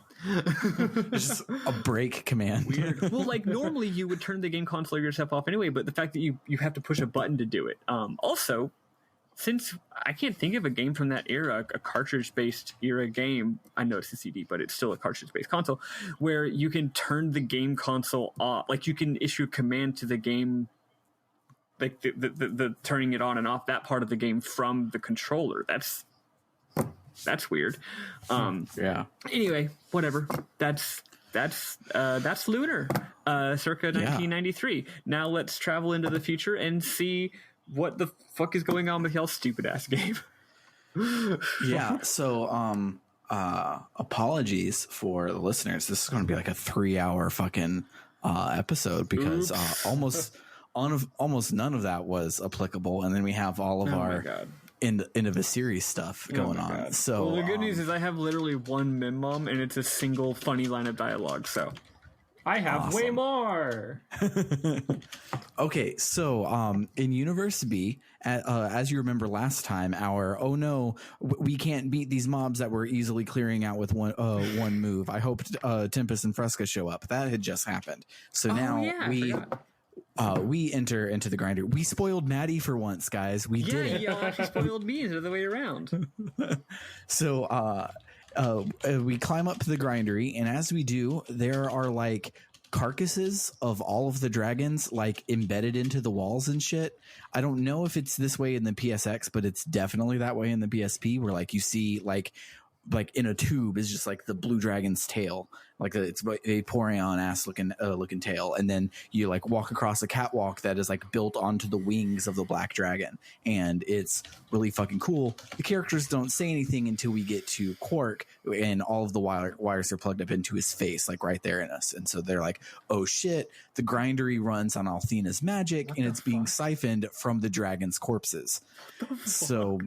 It's just a break command. Weird. Well, like normally you would turn the game console yourself off anyway, but the fact that you have to push a button to do it. Also, since I can't think of a game from that era, a cartridge-based era game, I know it's a CD, but it's still a cartridge-based console, where you can turn the game console off. Like you can issue a command to the game, like the turning it on and off that part of the game from the controller. That's weird. Yeah. Anyway, whatever. That's Lunar, circa 1993. Now let's travel into the future and see what the fuck is going on with y'all's stupid ass game. Yeah. So, apologies for the listeners. This is going to be like a 3-hour fucking episode because almost none of that was applicable, and then we have all of our end of a series stuff going on. God. So, well, the good news is I have literally one mem and it's a single funny line of dialogue. So. I have way more. Okay, so in Universe B, as you remember last time, we can't beat these mobs that we're easily clearing out with one move. I hope Tempest and Fresca show up. That had just happened. So now we enter into the grinder. We spoiled Maddy for once, guys. We did it. Yeah, y'all actually spoiled me instead of the way around. So we climb up to the grindery, and as we do, there are like carcasses of all of the dragons like embedded into the walls and shit. I don't know if it's this way in the PSX, but it's definitely that way in the PSP, where like you see like in a tube is just like the blue dragon's tail, like it's a Porygon ass looking tail, and then you like walk across a catwalk that is like built onto the wings of the black dragon, and it's really fucking cool. The characters don't say anything until we get to Quark, and all of the wires are plugged up into his face, like right there in us, and so they're like, oh shit, the grindery runs on Althena's magic, and it's being siphoned from the dragon's corpses. So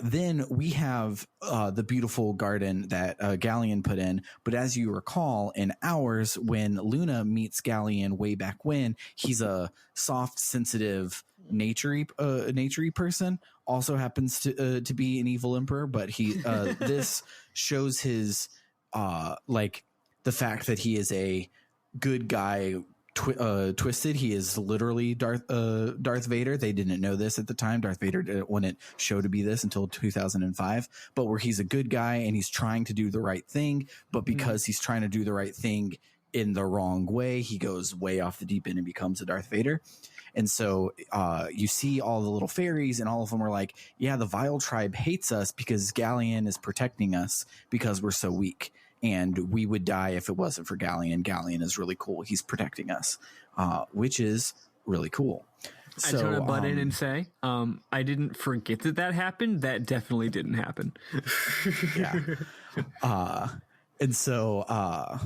then we have the beautiful garden that Galleon put in. But as you recall, in ours, when Luna meets Galleon way back when, he's a soft, sensitive, naturey person. Also happens to be an evil emperor, but he this shows his like the fact that he is a good guy. Twisted. He is literally Darth Vader. They didn't know this at the time. Darth Vader wouldn't show to be this until 2005. But where he's a good guy and he's trying to do the right thing, but because he's trying to do the right thing in the wrong way, he goes way off the deep end and becomes a Darth Vader. And so you see all the little fairies, and all of them are like, yeah, the Vile tribe hates us because Galleon is protecting us because we're so weak. And we would die if it wasn't for Galleon. Galleon is really cool. He's protecting us, which is really cool. I just want to butt in and say, I didn't forget that happened. That definitely didn't happen. Yeah. And so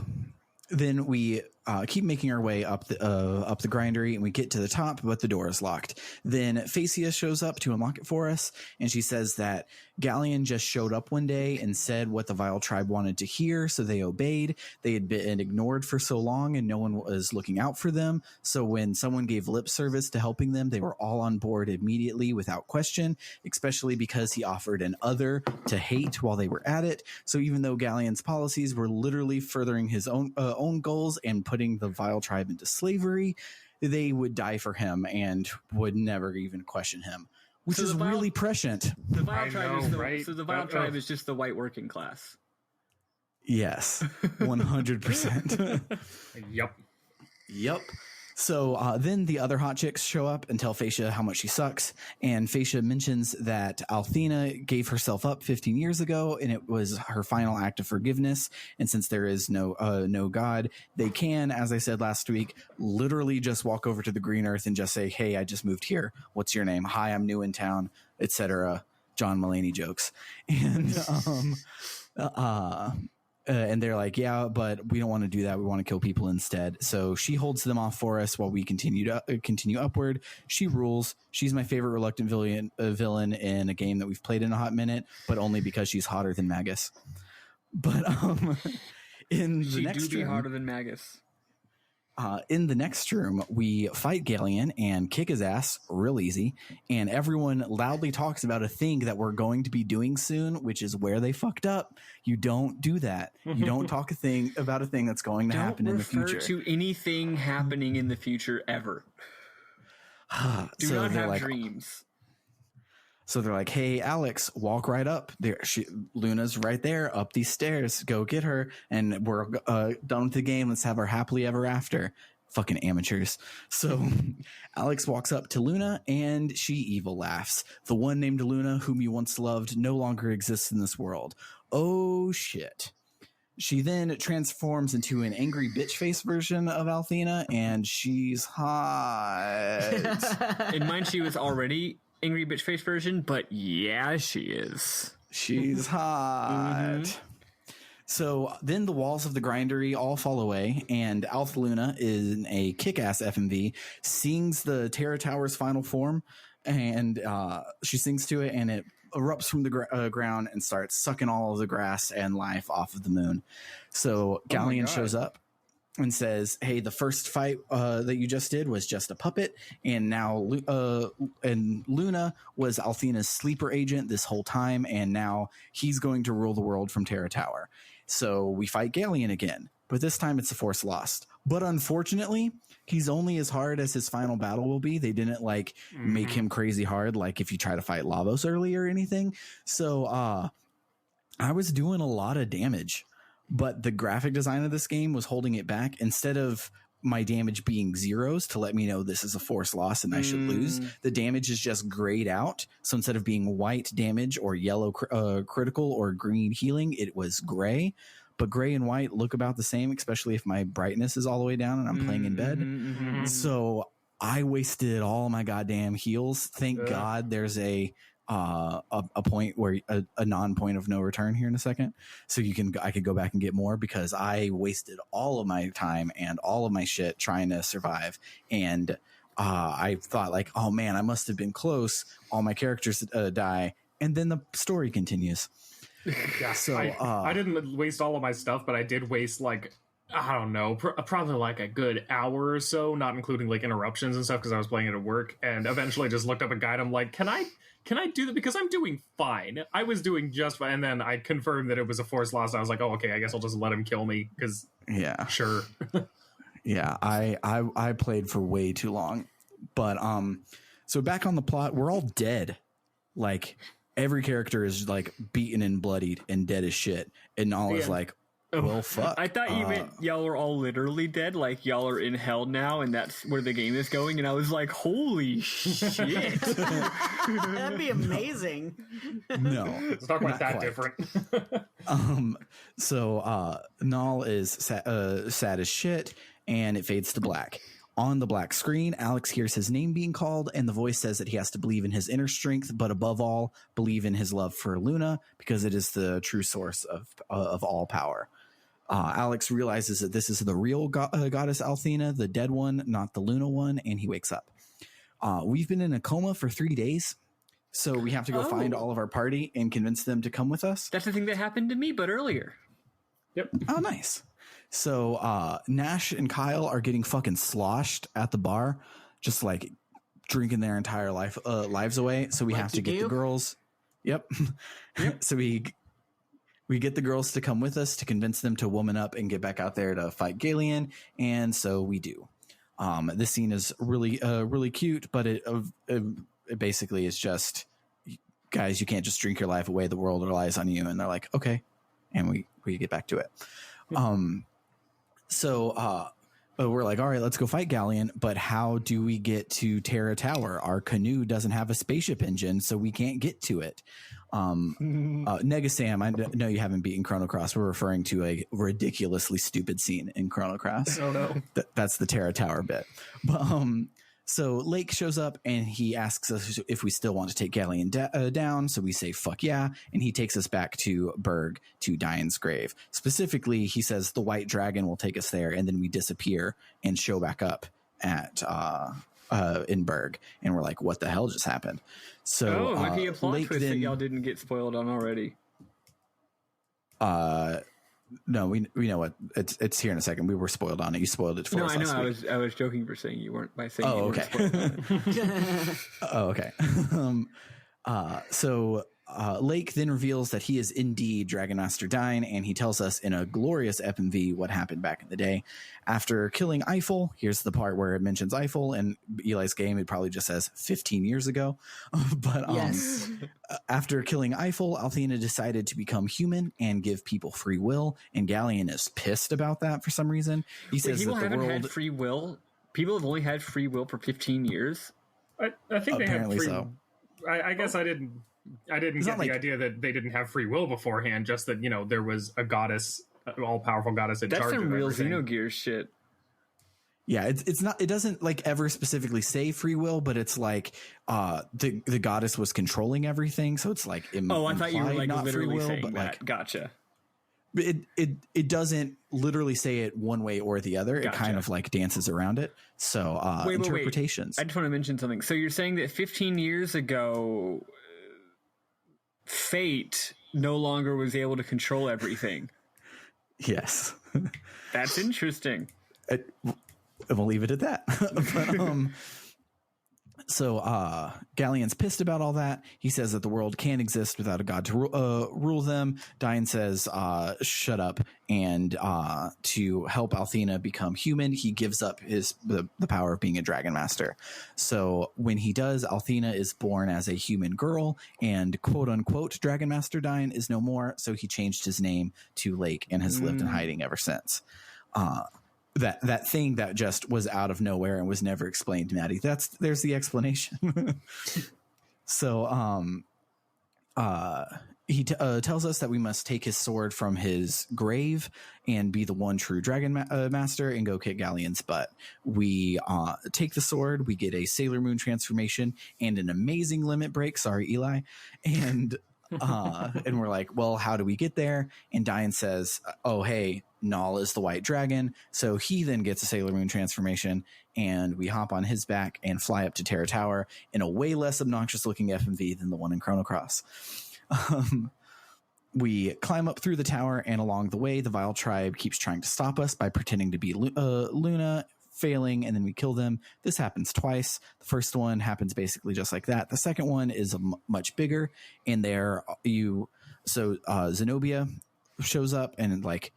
then we keep making our way up the grindery, and we get to the top, but the door is locked. Then Phasia shows up to unlock it for us, and she says that Galleon just showed up one day and said what the Vile Tribe wanted to hear, so they obeyed. They had been ignored for so long, and no one was looking out for them. So when someone gave lip service to helping them, they were all on board immediately without question, especially because he offered an other to hate while they were at it. So even though Galleon's policies were literally furthering his own goals and putting the Vile Tribe into slavery, they would die for him and would never even question him, which is really prescient. The Vile Tribe is just the white working class. Yes, 100%. Yep. So then the other hot chicks show up and tell Phasia how much she sucks. And Phasia mentions that Althena gave herself up 15 years ago, and it was her final act of forgiveness. And since there is no God, they can, as I said last week, literally just walk over to the green earth and just say, hey, I just moved here. What's your name? Hi, I'm new in town, etc. John Mulaney jokes. And they're like, yeah, but we don't want to do that. We want to kill people instead. So she holds them off for us while we continue upward. She rules. She's my favorite reluctant villain in a game that we've played in a hot minute, but only because she's hotter than Magus. But she do be hotter than Magus. In the next room, we fight Galleon and kick his ass real easy, and everyone loudly talks about a thing that we're going to be doing soon, which is where they fucked up. You don't do that. You don't talk about a thing that's going to happen in the future. Don't refer to anything happening in the future ever. Do not have dreams. So they're like, hey, Alex, walk right up there. Luna's right there up these stairs. Go get her. And we're done with the game. Let's have our happily ever after. Fucking amateurs. So Alex walks up to Luna and she evil laughs. The one named Luna, whom you once loved, no longer exists in this world. Oh, shit. She then transforms into an angry bitch face version of Althena, and she's hot. In mine, she was already angry bitch face version, but yeah, she is. She's hot. So then the walls of the grindery all fall away, and Althena, in a kick-ass FMV, sings the Terra Tower's final form, and she sings to it, and it erupts from the ground and starts sucking all of the grass and life off of the moon. So Galleon shows up and says, hey, the first fight that you just did was just a puppet, and now and Luna was Althena's sleeper agent this whole time, and now he's going to rule the world from Terra Tower. So we fight Galleon again, but this time it's a force lost. But unfortunately, he's only as hard as his final battle will be. They didn't make him crazy hard like if you try to fight Lavos early or anything. So I was doing a lot of damage, but the graphic design of this game was holding it back. Instead of my damage being zeros to let me know this is a force loss and I should lose, the damage is just grayed out. So instead of being white damage or yellow critical or green healing, it was gray. But gray and white look about the same, especially if my brightness is all the way down and I'm playing in bed. So I wasted all my goddamn heals. Thank God there's a point where a non-point of no return here in a second, so I could go back and get more, because I wasted all of my time and all of my shit trying to survive. And I thought like, oh man, I must have been close. All my characters die, and then the story continues. Yeah, so I didn't waste all of my stuff, but I did waste I don't know, probably like a good hour or so, not including like interruptions and stuff, because I was playing it at work, and eventually just looked up a guide. I'm like, can I do that? Because I'm doing fine. I was doing just fine. And then I confirmed that it was a force loss. I was like, oh, okay, I guess I'll just let him kill me, because yeah, sure. Yeah, I played for way too long. But so back on the plot, we're all dead. Like every character is like beaten and bloodied and dead as shit. And Nal is like, well, fuck. I thought you meant y'all are all literally dead, like y'all are in hell now, and that's where the game is going. And I was like, holy shit. That'd be amazing. No. Let's talk about that different. So Nal is sad as shit, and it fades to black. On the black screen, Alex hears his name being called, and the voice says that he has to believe in his inner strength, but above all, believe in his love for Luna, because it is the true source of all power. Alex realizes that this is the real goddess Althena, the dead one, not the Luna one, and he wakes up. We've been in a coma for 3 days, so we have to go find all of our party and convince them to come with us. That's the thing that happened to me, but earlier. Yep. Oh, nice. So Nash and Kyle are getting fucking sloshed at the bar, just like drinking their entire lives away. So we have to get the girls. Yep. So we get the girls to come with us to convince them to woman up and get back out there to fight Galeon. And so we do. This scene is really cute, but it basically is just, guys, you can't just drink your life away. The world relies on you. And they're like, okay. And we get back to it. So we're like, all right, let's go fight Galleon. But how do we get to Terra Tower? Our canoe doesn't have a spaceship engine, so we can't get to it. Negasam, I know you haven't beaten Chrono Cross. We're referring to a ridiculously stupid scene in Chrono Cross. Oh no, that's the Terra Tower bit. But so Lake shows up and he asks us if we still want to take Galleon down. So we say, fuck yeah. And he takes us back to Berg, to Diane's grave. Specifically, he says the white dragon will take us there. And then we disappear and show back up at in Berg. And we're like, what the hell just happened? So it might be a plot Lake twist that y'all didn't get spoiled on already. No, we know what it's here in a second. We were spoiled on it. You spoiled it for us. No, I know. Last week. I was joking for saying you weren't by saying. Oh, you okay. weren't Okay. So Lake then reveals that he is indeed Dragon Master Dine, and he tells us in a glorious FMV what happened back in the day. After killing Eiffel, here's the part where it mentions Eiffel, and Eli's game, it probably just says 15 years ago. But Yes. After killing Eiffel, Althena decided to become human and give people free will, and Galleon is pissed about that for some reason. He says people that the haven't world... had free will. People have only had free will for 15 years. I think they had Apparently free. so. I guess I didn't get the idea that they didn't have free will beforehand. Just that there was a goddess, all powerful goddess in That's charge some of real everything. Xenogears shit. Yeah, it's not. It doesn't like ever specifically say free will, but it's like the goddess was controlling everything, so it's like I thought you were like not literally free will, saying but that. like Gotcha. it doesn't literally say it one way or the other. It Gotcha. kind of like dances around it. So Wait. interpretations. I just want to mention something. So you're saying that 15 years ago, Fate no longer was able to control everything. Yes, That's interesting. we'll leave it at that. But, so Galleon's pissed about all that. He says that the world can't exist without a god to rule them. Diane says, shut up. And to help Althena become human, he gives up the power of being a dragon master. So when he does, Althena is born as a human girl, and quote unquote dragon master Diane is no more. So he changed his name to Lake and has lived in hiding ever since. That thing that just was out of nowhere and was never explained to Maddy. There's the explanation. So he tells us that we must take his sword from his grave and be the one true dragon master and go kick Galleon's butt. We take the sword, we get a Sailor Moon transformation and an amazing limit break. Sorry, Eli. And we're like, well, how do we get there? And Diane says, oh, hey, Null is the white dragon. So he then gets a Sailor Moon transformation, and we hop on his back and fly up to Terra Tower in a way less obnoxious looking FMV than the one in Chrono Cross. We climb up through the tower, and along the way, the Vile Tribe keeps trying to stop us by pretending to be Luna, failing, and then we kill them. This happens twice. The first one happens basically just like that. The second one is much bigger, and Zenobia shows up and like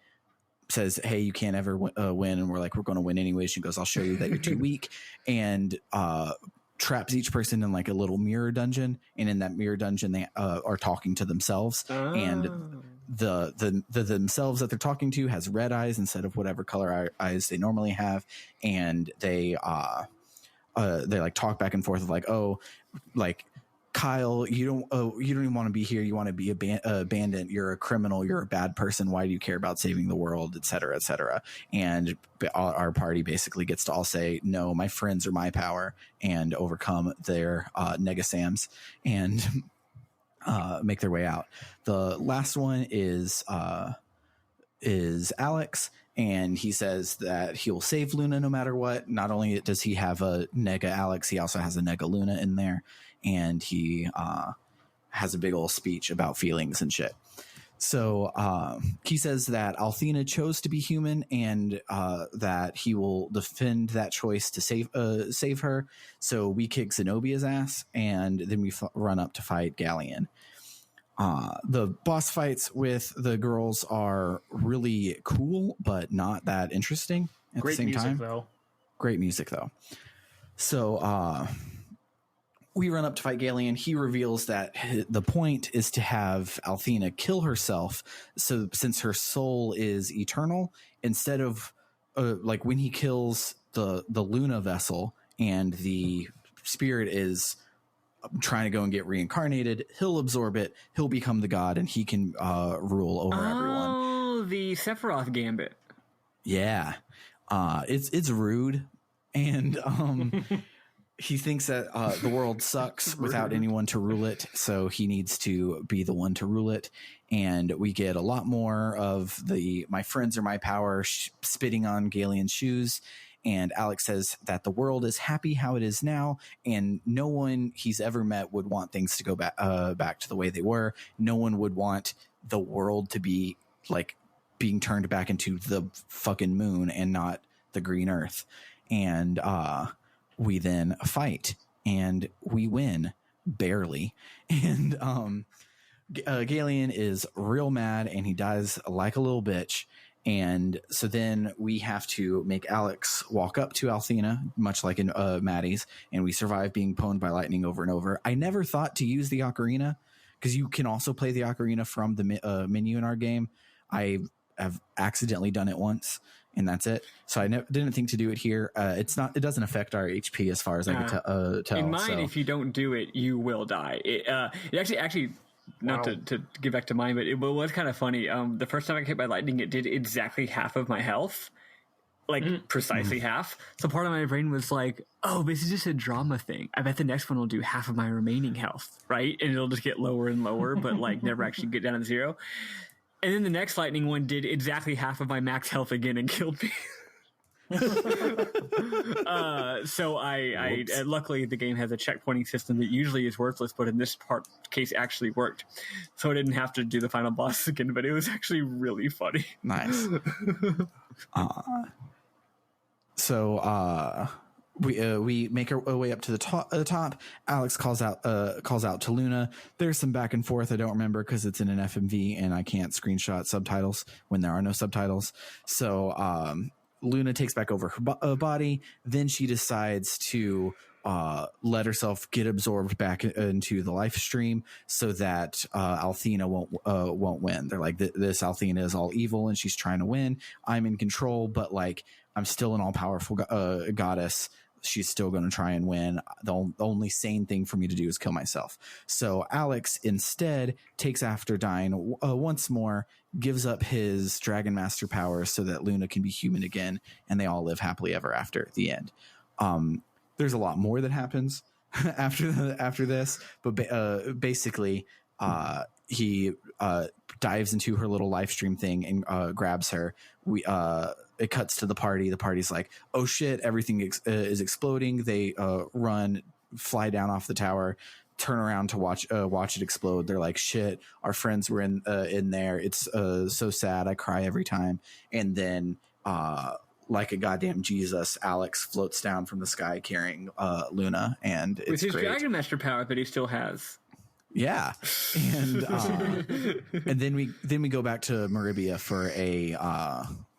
says, hey, you can't ever win. And we're like, we're going to win anyway. She goes, I'll show you that you're too weak. And traps each person in like a little mirror dungeon. And in that mirror dungeon, they are talking to themselves. And the themselves that they're talking to has red eyes instead of whatever color eyes they normally have. And they like talk back and forth of like, oh, like, Kyle, you don't even want to be here. You want to be abandoned. You're a criminal. You're a bad person. Why do you care about saving the world, et cetera, et cetera? And our party basically gets to all say, no, my friends are my power, and overcome their negasams and make their way out. The last one is is Alex, and he says that he'll save Luna no matter what. Not only does he have a Nega Alex, he also has a Nega Luna in there, and he has a big old speech about feelings and shit. So he says that Althena chose to be human, and that he will defend that choice to save her. So we kick Zenobia's ass, and then we run up to fight Galleon. The boss fights with the girls are really cool, but not that interesting at Great the same music, time. though. Great music, though. So we run up to fight Galleon. He reveals that the point is to have Althena kill herself. So since her soul is eternal, instead of like when he kills the Luna vessel and the spirit is trying to go and get reincarnated, he'll absorb it, he'll become the god, and he can rule over everyone. Oh, the Sephiroth gambit. Yeah. It's rude, and he thinks that the world sucks without anyone to rule it, so he needs to be the one to rule it. And we get a lot more of the "my friends are my power" spitting on Galleon's shoes. And Alex says that the world is happy how it is now, and no one he's ever met would want things to go back to the way they were. No one would want the world to be like being turned back into the fucking moon and not the green earth. And we then fight, and we win barely. And Galleon is real mad, and he dies like a little bitch. And so then we have to make Alex walk up to Althena, much like in Maddy's, and we survive being pwned by lightning over and over. I never thought to use the ocarina, because you can also play the ocarina from the menu in our game. I have accidentally done it once, and that's it. So I didn't think to do it here. It doesn't affect our HP as far as I can tell. In mine, if you don't do it, you will die. It actually. Not to get back to mine, but it was kind of funny. The first time I got hit by lightning, it did exactly half of my health, like precisely half. So part of my brain was like, "Oh, this is just a drama thing. I bet the next one will do half of my remaining health, right? And it'll just get lower and lower, but like never actually get down to zero." And then the next lightning one did exactly half of my max health again and killed me. So I luckily the game has a checkpointing system that usually is worthless, but in this case actually worked, so I didn't have to do the final boss again. But it was actually really funny. Nice. So we make our way up to the top. Alex calls out to Luna. There's some back and forth I don't remember because it's in an FMV and I can't screenshot subtitles when there are no subtitles. So Luna takes back over her body. Then she decides to let herself get absorbed back into the life stream so that Althena won't win. They're like, this Althena is all evil and she's trying to win. I'm in control, but like I'm still an all-powerful goddess. She's still going to try and win. The only sane thing for me to do is kill myself. So Alex instead takes after dying once more, gives up his Dragon Master powers so that Luna can be human again, and they all live happily ever after at the end. There's a lot more that happens after this, but basically he dives into her little live stream thing and grabs her. It cuts to the party. The party's like, oh shit, everything is exploding. They fly down off the tower, turn around to watch it explode. They're like, shit, our friends were in there. It's so sad. I cry every time. And then like a goddamn Jesus, Alex floats down from the sky carrying Luna, and it's with his great. Dragon Master power that he still has. Yeah, and and then we go back to Maribia for a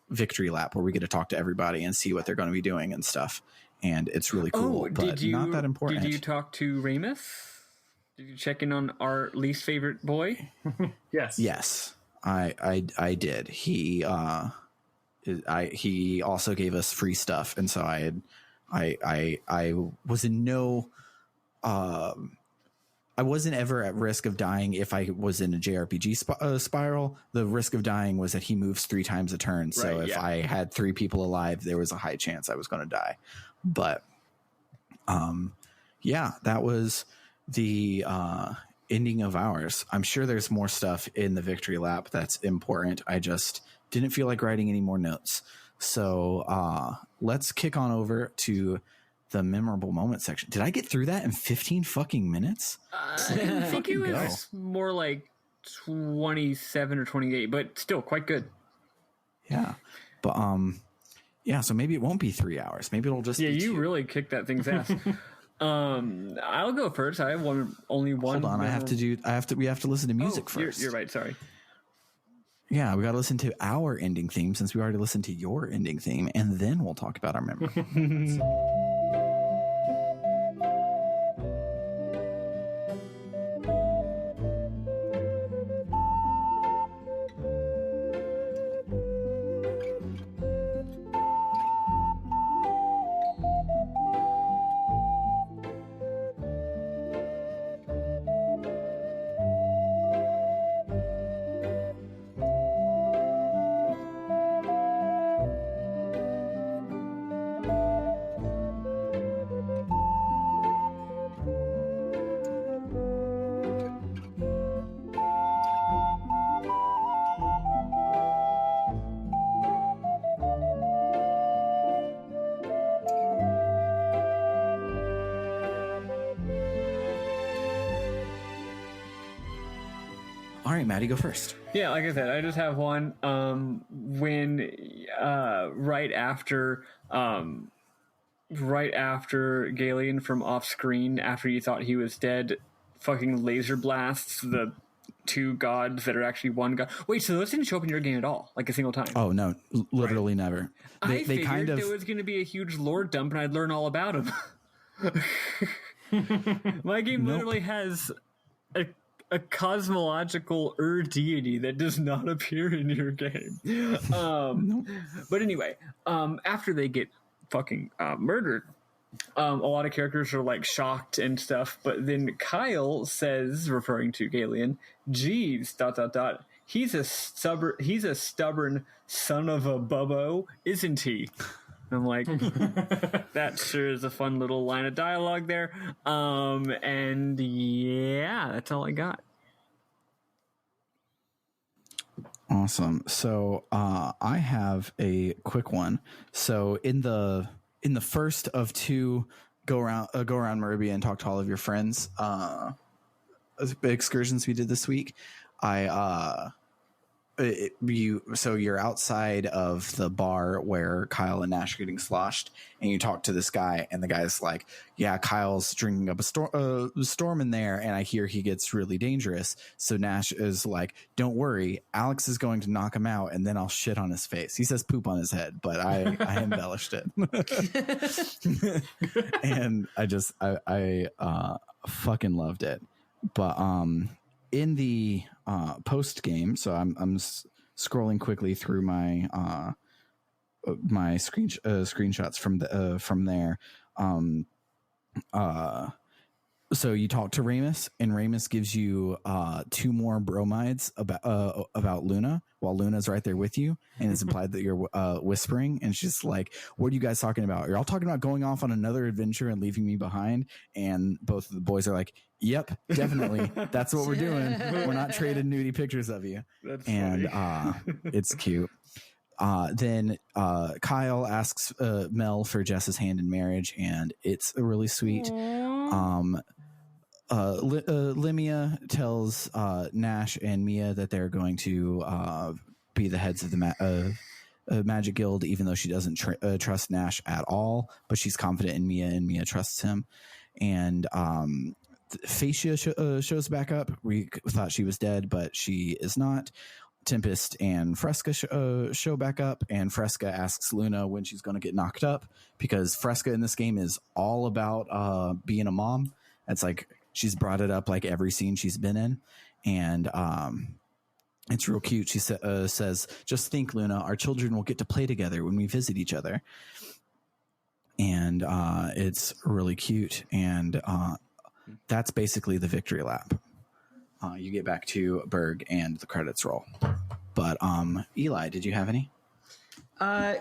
victory lap where we get to talk to everybody and see what they're going to be doing and stuff, and it's really cool. But not that important. Did you talk to Ramus? Did you check in on our least favorite boy? Yes, I did. He also gave us free stuff, and so I was in no. I wasn't ever at risk of dying if I was in a JRPG spiral. The risk of dying was that he moves 3 times a turn. So if I had 3 people alive, there was a high chance I was going to die. But yeah, that was the ending of ours. I'm sure there's more stuff in the victory lap that's important. I just didn't feel like writing any more notes. So let's kick on over to the memorable moment section. Did I get through that in 15 fucking minutes? I think it was more like 27 or 28, but still quite good. Yeah. But yeah, so maybe it won't be 3 hours. Maybe it'll just be you 2. really kicked that thing's ass. I'll go first. I have only one. Hold on, we have to listen to music first. You're right, sorry. Yeah, we got to listen to our ending theme since we already listened to your ending theme, and then we'll talk about our memory. All right, Maddy, go first. Yeah, like I said, I just have one. When right after Galen from off screen, after you thought he was dead, fucking laser blasts the 2 gods that are actually one god. Wait, so those didn't show up in your game at all, like a single time? Oh no, literally never. I figured there was going to be a huge lore dump and I'd learn all about them. My game literally has a cosmological deity that does not appear in your game. But anyway, after they get fucking murdered, a lot of characters are like shocked and stuff. But then Kyle says, referring to Galen, "Geez, ... He's a stubborn son of a bubbo, isn't he?" I'm like, that sure is a fun little line of dialogue there. And yeah, that's all I got. Awesome. So I have a quick one. So in the first of 2 go around Meribia and talk to all of your friends excursions we did this week, you're outside of the bar where Kyle and Nash are getting sloshed, and you talk to this guy, and the guy's like, "Yeah, Kyle's drinking up a storm in there, and I hear he gets really dangerous." So Nash is like, "Don't worry, Alex is going to knock him out, and then I'll shit on his face." He says poop on his head, but I embellished it, and I fucking loved it. But in the post game, so I'm scrolling quickly through my my screenshots from there. So you talk to Ramus, and Ramus gives you 2 more bromides about Luna, while Luna's right there with you, and it's implied that you're whispering, and she's like, "What are you guys talking about? You're all talking about going off on another adventure and leaving me behind?" And both of the boys are like, "Yep, definitely. That's what we're doing. We're not trading nudie pictures of you." That's and it's cute. Then Kyle asks Mel for Jess's hand in marriage, and it's really sweet. Limia tells Nash and Mia that they're going to be the heads of the Magic Guild, even though she doesn't trust Nash at all, but she's confident in Mia, and Mia trusts him. And Phasia shows back up. We thought she was dead, but she is not. Tempest and Fresca show back up, and Fresca asks Luna when she's going to get knocked up, because Fresca in this game is all about being a mom. It's like she's brought it up like every scene she's been in, and it's real cute. She says, "Just think, Luna, our children will get to play together when we visit each other." And it's really cute, and that's basically the victory lap. You get back to Berg and the credits roll. But Eli, did you have any?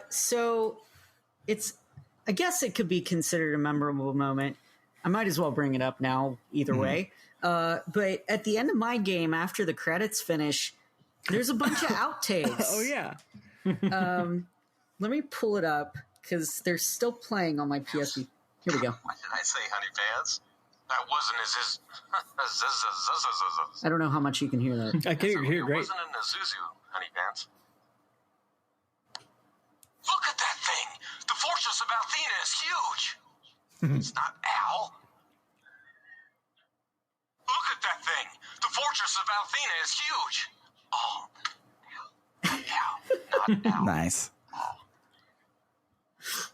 So I guess it could be considered a memorable moment. I might as well bring it up now either way. But at the end of my game, after the credits finish, there's a bunch of outtakes. Oh yeah. Let me pull it up because they're still playing on my PSP. Here we go. What did I say, honey pants? That wasn't as I don't know how much you can hear that. I can hear It great. wasn't an Azuzu, honey pants. Look at that thing! The fortress of Althena is huge! It's not Al. Look at that thing! The fortress of Althena is huge! Oh. Al. Not Al. Nice.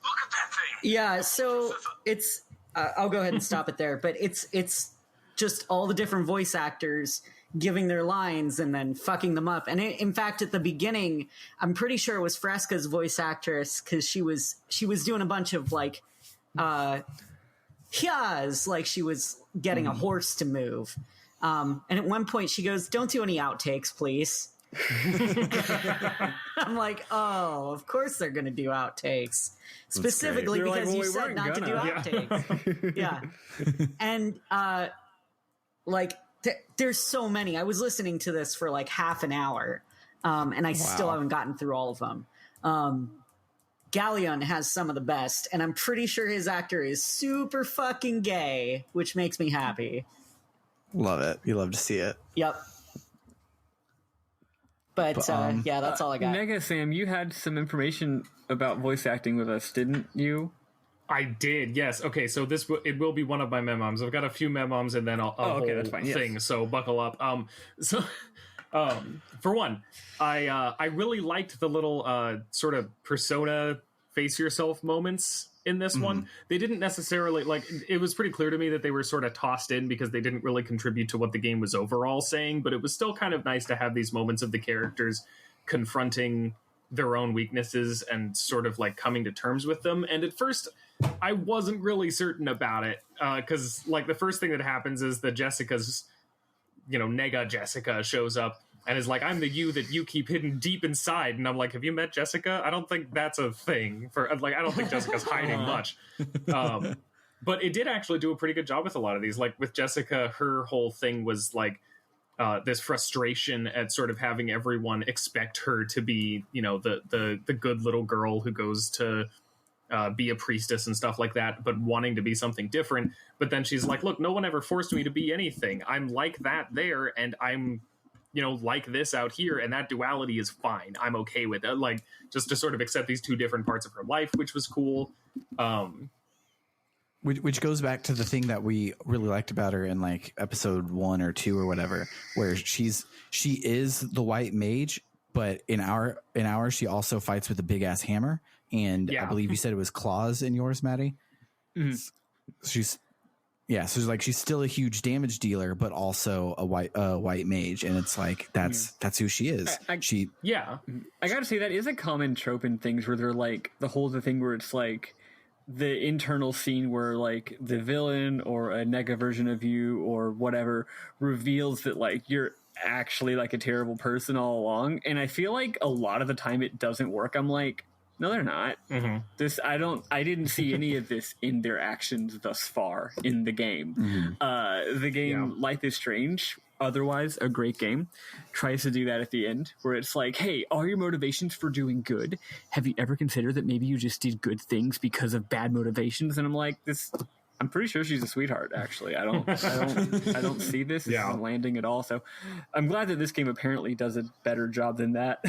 Look at that thing! Yeah, so it's. I'll go ahead and stop it there. But it's just all the different voice actors giving their lines and then fucking them up. And in fact, at the beginning, I'm pretty sure it was Fresca's voice actress because she was doing a bunch of like, hyas, like she was getting a horse to move. And at one point she goes, "Don't do any outtakes, please." I'm like, oh, of course they're going to do outtakes. Specifically They're like, because well, you we said weren't not to do gonna. outtakes. Yeah. And, like, there's so many. I was listening to this for like half an hour, and I still haven't gotten through all of them. Galleon has some of the best, and I'm pretty sure his actor is super fucking gay, which makes me happy. Love it. You love to see it. Yep. But yeah, that's all I got. Nega Sam, you had some information about voice acting with us, didn't you? I did, yes. Okay, so it will be one of my memoms. I've got a few memoms and then a whole that's fine. Yes. thing. So buckle up. For one, I really liked the little sort of persona face yourself moments in this one. They didn't necessarily it was pretty clear to me that they were sort of tossed in because they didn't really contribute to what the game was overall saying, but it was still kind of nice to have these moments of the characters confronting their own weaknesses and sort of like coming to terms with them. And at first I wasn't really certain about it because like the first thing that happens is that Jessica's, Nega Jessica shows up and is like, "I'm the you that you keep hidden deep inside." And I'm like, "Have you met Jessica? I don't think that's a thing for I don't think Jessica's hiding much. But it did actually do a pretty good job with a lot of these. Like with Jessica, her whole thing was like this frustration at sort of having everyone expect her to be, the good little girl who goes to be a priestess and stuff like that, but wanting to be something different. But then she's like, "Look, no one ever forced me to be anything. I'm like that there, and I'm like this out here, and that duality is fine. I'm okay with it." Like, just to sort of accept these two different parts of her life, which was cool. Which goes back to the thing that we really liked about her in like episode 1 or 2 or whatever, where she is the white mage, but in our she also fights with a big ass hammer. And I believe you said it was claws in yours, Maddy. Mm-hmm. So she's still a huge damage dealer, but also a white mage, and it's like that's who she is. I gotta say that is a common trope in things where they're like the whole thing where it's like the internal scene where like the villain or a nega version of you or whatever reveals that like you're actually like a terrible person all along, and I feel like a lot of the time it doesn't work. I'm like, no, they're not. Mm-hmm. I didn't see any of this in their actions thus far in the game. Mm-hmm. The game Life is Strange, otherwise a great game, tries to do that at the end, where it's like, hey, all your motivations for doing good, have you ever considered that maybe you just did good things because of bad motivations? And I'm like, I'm pretty sure she's a sweetheart, actually. I don't see this. This isn't landing at all. So I'm glad that this game apparently does a better job than that.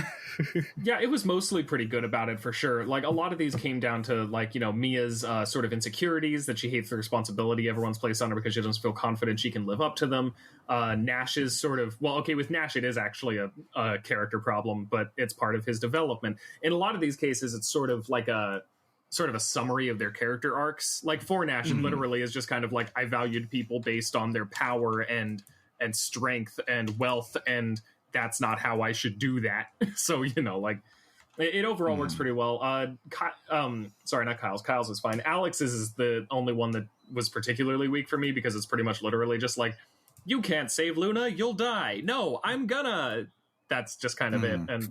Yeah, it was mostly pretty good about it for sure. Like a lot of these came down to like, Mia's sort of insecurities, that she hates the responsibility everyone's placed on her because she doesn't feel confident she can live up to them. Nash's sort of, with Nash it is actually a character problem, but it's part of his development. In a lot of these cases, it's sort of like a summary of their character arcs. Like for Nash, it literally is just kind of like, I valued people based on their power and strength and wealth, and that's not how I should do that. So, it overall works pretty well. Sorry, not Kyle's. Kyle's is fine. Alex's is the only one that was particularly weak for me because it's pretty much literally just like, you can't save Luna, you'll die. No, I'm gonna. That's just kind of it. And,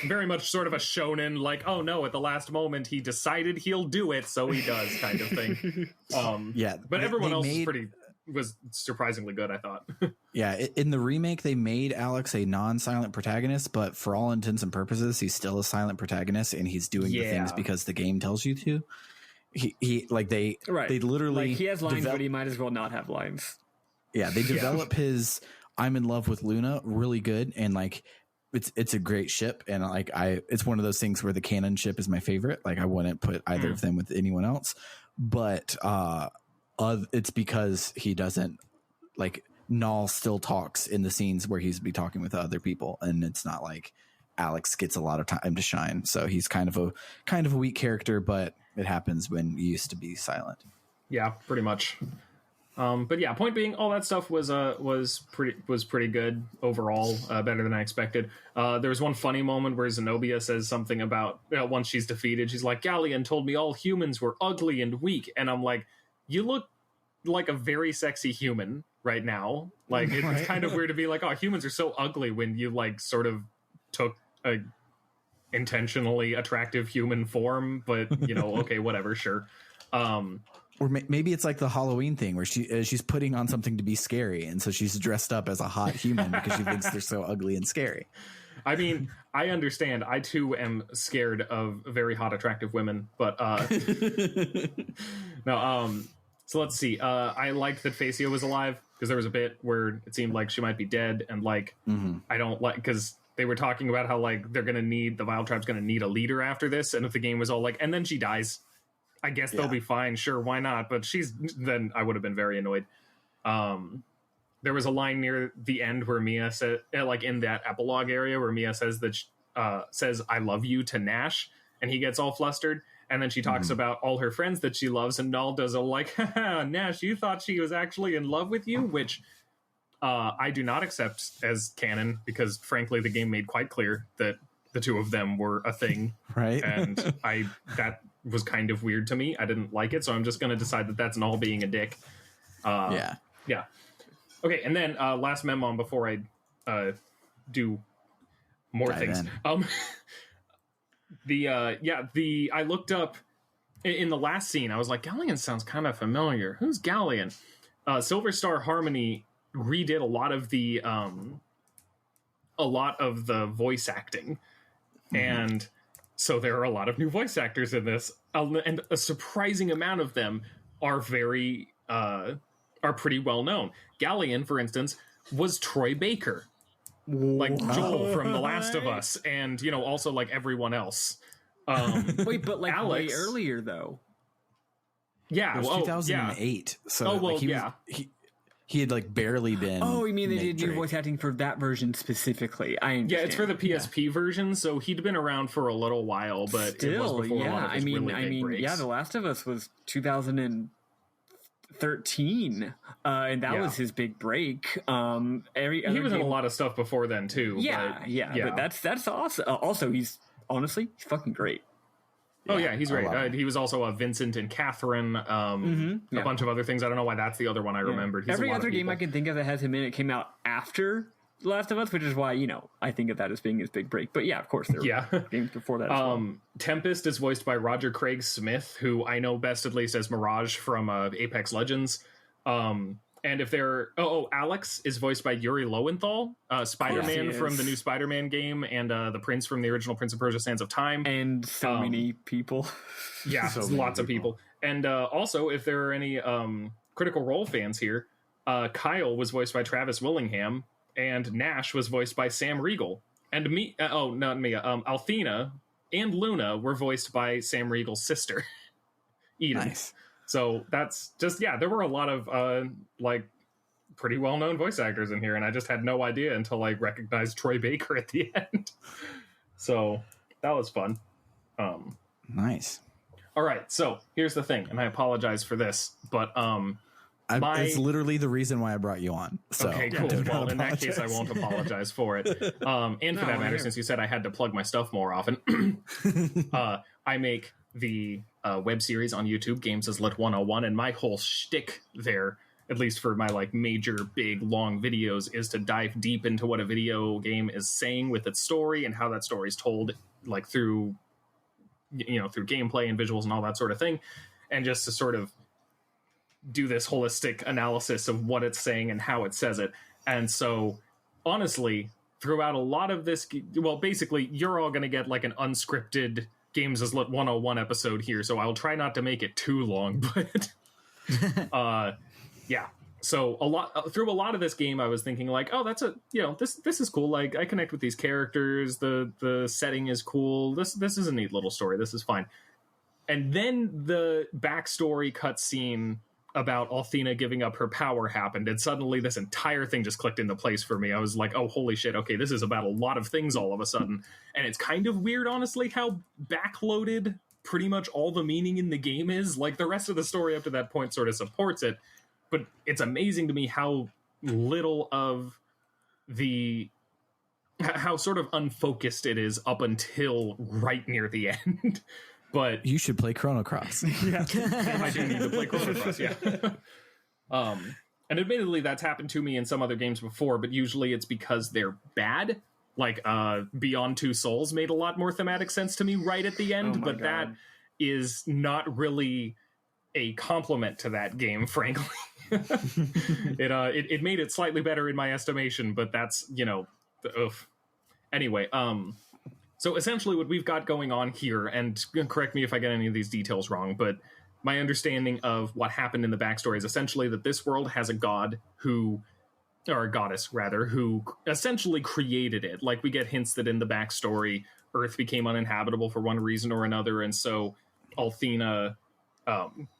very much sort of a shonen, like, oh no, at the last moment he decided he'll do it, so he does kind of thing. But everyone else is pretty was surprisingly good, I thought. Yeah, in the remake, they made Alex a non-silent protagonist, but for all intents and purposes, he's still a silent protagonist, and he's doing the things because the game tells you to. He like they literally like he has lines, but he might as well not have lines. Yeah, they develop his "I'm in love with Luna" really good, and like it's a great ship, and like it's one of those things where the canon ship is my favorite. Like I wouldn't put either of them with anyone else, but it's because he doesn't like Null still talks in the scenes where he's be talking with other people, and it's not like Alex gets a lot of time to shine. So he's kind of a weak character, but it happens when you used to be silent. Yeah, pretty much. But yeah, point being, all that stuff was pretty good overall, better than I expected. There was one funny moment where Zenobia says something about once she's defeated, she's like, "Galleon told me all humans were ugly and weak," and I'm like, "You look like a very sexy human right now." Like it's kind of weird to be like, "Oh, humans are so ugly," when you like sort of took a intentionally attractive human form, but okay, whatever, sure. Or maybe it's like the Halloween thing where she's putting on something to be scary, and so she's dressed up as a hot human because she thinks they're so ugly and scary. I mean, I understand. I too am scared of very hot, attractive women, but no. So let's see. I liked that Facio was alive because there was a bit where it seemed like she might be dead, and like I don't like because they were talking about how like they're gonna need the Vile Tribe's gonna need a leader after this, and if the game was all like, and then she dies. I guess they'll be fine. Sure, why not? But then I would have been very annoyed. There was a line near the end where Mia said, like in that epilogue area where Mia says that says "I love you" to Nash, and he gets all flustered. And then she talks about all her friends that she loves, and Null does a like, "Haha, Nash, you thought she was actually in love with you," which I do not accept as canon because, frankly, the game made quite clear that the two of them were a thing, right? And that was kind of weird to me. I didn't like it, so I'm just going to decide that that's Null being a dick. Yeah. Okay, and then last memo before I do more things. I looked up in the last scene. I was like, Galleon sounds kind of familiar. Who's Galleon? Silver Star Harmony redid a lot of the voice acting, and so there are a lot of new voice actors in this, and a surprising amount of them are pretty well known. Galleon, for instance, was Troy Baker, like Joel from The Last of Us, and also like everyone else. Wait, but like Alex, way earlier though. Yeah, it was 2008. So he had like barely been. Oh, you mean they did new voice acting for that version specifically? I understand. Yeah, it's for the PSP version, so he'd been around for a little while, but still, it was before a lot of his really big breaks. Yeah, The Last of Us was 2013, and that was his big break. He was in a lot of stuff before then too. But that's awesome. Also, he's fucking great. Oh yeah, he's great. He was also Vincent and Catherine, a bunch of other things. I don't know why that's the other one I remembered. Every other game I can think of that has him in it came out after The Last of Us, which is why I think of that as being his big break. But yeah, of course there were games before that as well. Tempest is voiced by Roger Craig Smith, who I know best at least as Mirage from Apex Legends. And if they're Alex is voiced by Yuri Lowenthal, Spider-Man from the new Spider-Man game, and the Prince from the original Prince of Persia: Sands of Time, and so many people. Yeah, lots of people. And also, if there are any Critical Role fans here, Kyle was voiced by Travis Willingham, and Nash was voiced by Sam Riegel, and Althena and Luna were voiced by Sam Riegel's sister, Eden. Nice. So that's just, there were a lot of pretty well-known voice actors in here, and I just had no idea until I recognized Troy Baker at the end. So that was fun. Nice. All right, so here's the thing, and I apologize for this, but it's literally the reason why I brought you on. So okay, cool. Well, in that case, I won't apologize for it. And for that matter, since you said I had to plug my stuff more often, I make the web series on YouTube, Games as Lit 101, and my whole shtick there, at least for my major big long videos, is to dive deep into what a video game is saying with its story and how that story is told, through through gameplay and visuals and all that sort of thing, and just to sort of do this holistic analysis of what it's saying and how it says it. And so, honestly, throughout a lot of this, well, basically, you're all going to get like an unscripted Games as Lit 101 episode here, so I'll try not to make it too long, but yeah. So through a lot of this game, I was thinking like, oh, that's this is cool. Like, I connect with these characters. The setting is cool. This is a neat little story. This is fine. And then the backstory cutscene about Althena giving up her power happened, and suddenly this entire thing just clicked into place for me. I was like, oh, holy shit, okay, this is about a lot of things all of a sudden. And it's kind of weird, honestly, how backloaded pretty much all the meaning in the game is. Like, the rest of the story up to that point sort of supports it, but it's amazing to me how little of how sort of unfocused it is up until right near the end. But you should play Chrono Cross. Yeah, I do need to play Chrono Cross, yeah. And admittedly, that's happened to me in some other games before, but usually it's because they're bad. Like, Beyond Two Souls made a lot more thematic sense to me right at the end, but God. That is not really a compliment to that game, frankly. It made it slightly better in my estimation, but that's, Anyway, so essentially what we've got going on here, and correct me if I get any of these details wrong, but my understanding of what happened in the backstory is essentially that this world has a god or a goddess rather, who essentially created it. Like, we get hints that in the backstory, Earth became uninhabitable for one reason or another, and so Althena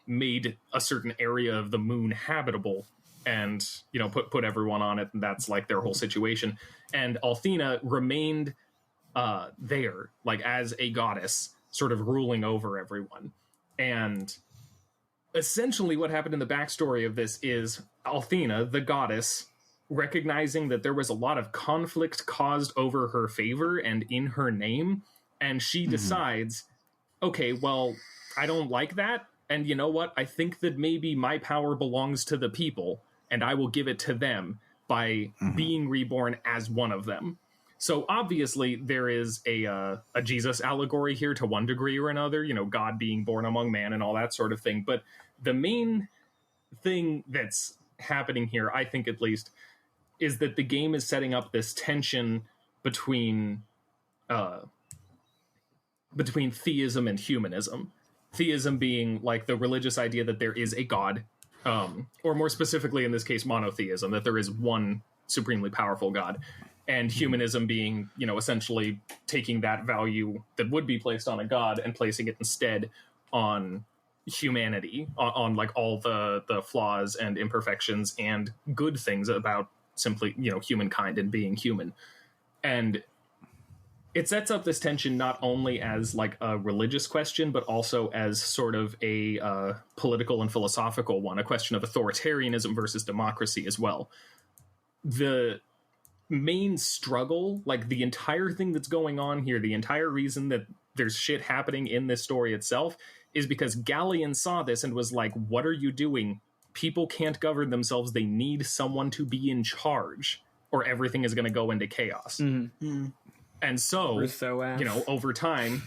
made a certain area of the moon habitable and, put everyone on it, and that's like their whole situation. And Althena remained there, like, as a goddess, sort of ruling over everyone. And essentially what happened in the backstory of this is Althena, the goddess, recognizing that there was a lot of conflict caused over her favor and in her name, and she decides, okay, well, I don't like that, and you know what? I think that maybe my power belongs to the people, and I will give it to them by being reborn as one of them. So obviously there is a Jesus allegory here to one degree or another, God being born among man and all that sort of thing. But the main thing that's happening here, I think at least, is that the game is setting up this tension between theism and humanism. Theism being like the religious idea that there is a God, or more specifically in this case, monotheism, that there is one supremely powerful God. And humanism being, essentially taking that value that would be placed on a god and placing it instead on humanity, on like all the flaws and imperfections and good things about simply, humankind and being human. And it sets up this tension not only as like a religious question, but also as sort of a political and philosophical one, a question of authoritarianism versus democracy as well. The main struggle, like the entire thing that's going on here, the entire reason that there's shit happening in this story itself, is because Galleon saw this and was like, what are you doing? People can't govern themselves. They need someone to be in charge, or everything is going to go into chaos. Mm-hmm. And so, over time,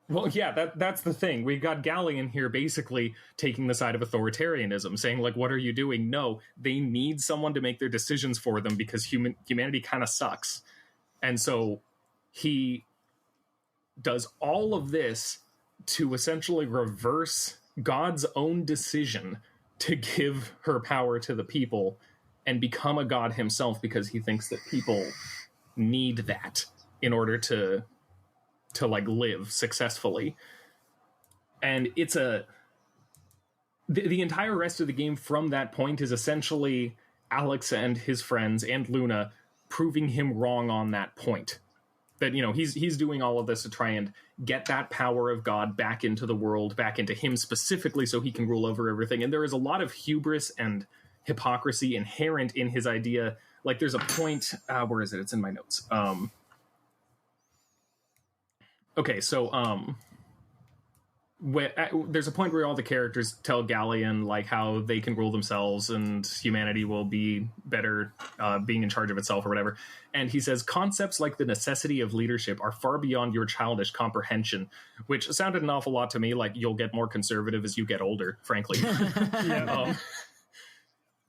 well, yeah, that's the thing. We got Galleon here basically taking the side of authoritarianism, saying, like, what are you doing? No, they need someone to make their decisions for them because humanity kind of sucks. And so he does all of this to essentially reverse God's own decision to give her power to the people and become a god himself, because he thinks that people need that in order to like live successfully. And it's the entire rest of the game from that point is essentially Alex and his friends and Luna proving him wrong on that point. That, he's doing all of this to try and get that power of God back into the world, back into him specifically, so he can rule over everything. And there is a lot of hubris and hypocrisy inherent in his idea. Like, there's a point, where is it? It's in my notes. Okay, so there's a point where all the characters tell Galleon like how they can rule themselves and humanity will be better being in charge of itself or whatever. And he says concepts like the necessity of leadership are far beyond your childish comprehension, which sounded an awful lot to me like you'll get more conservative as you get older, frankly.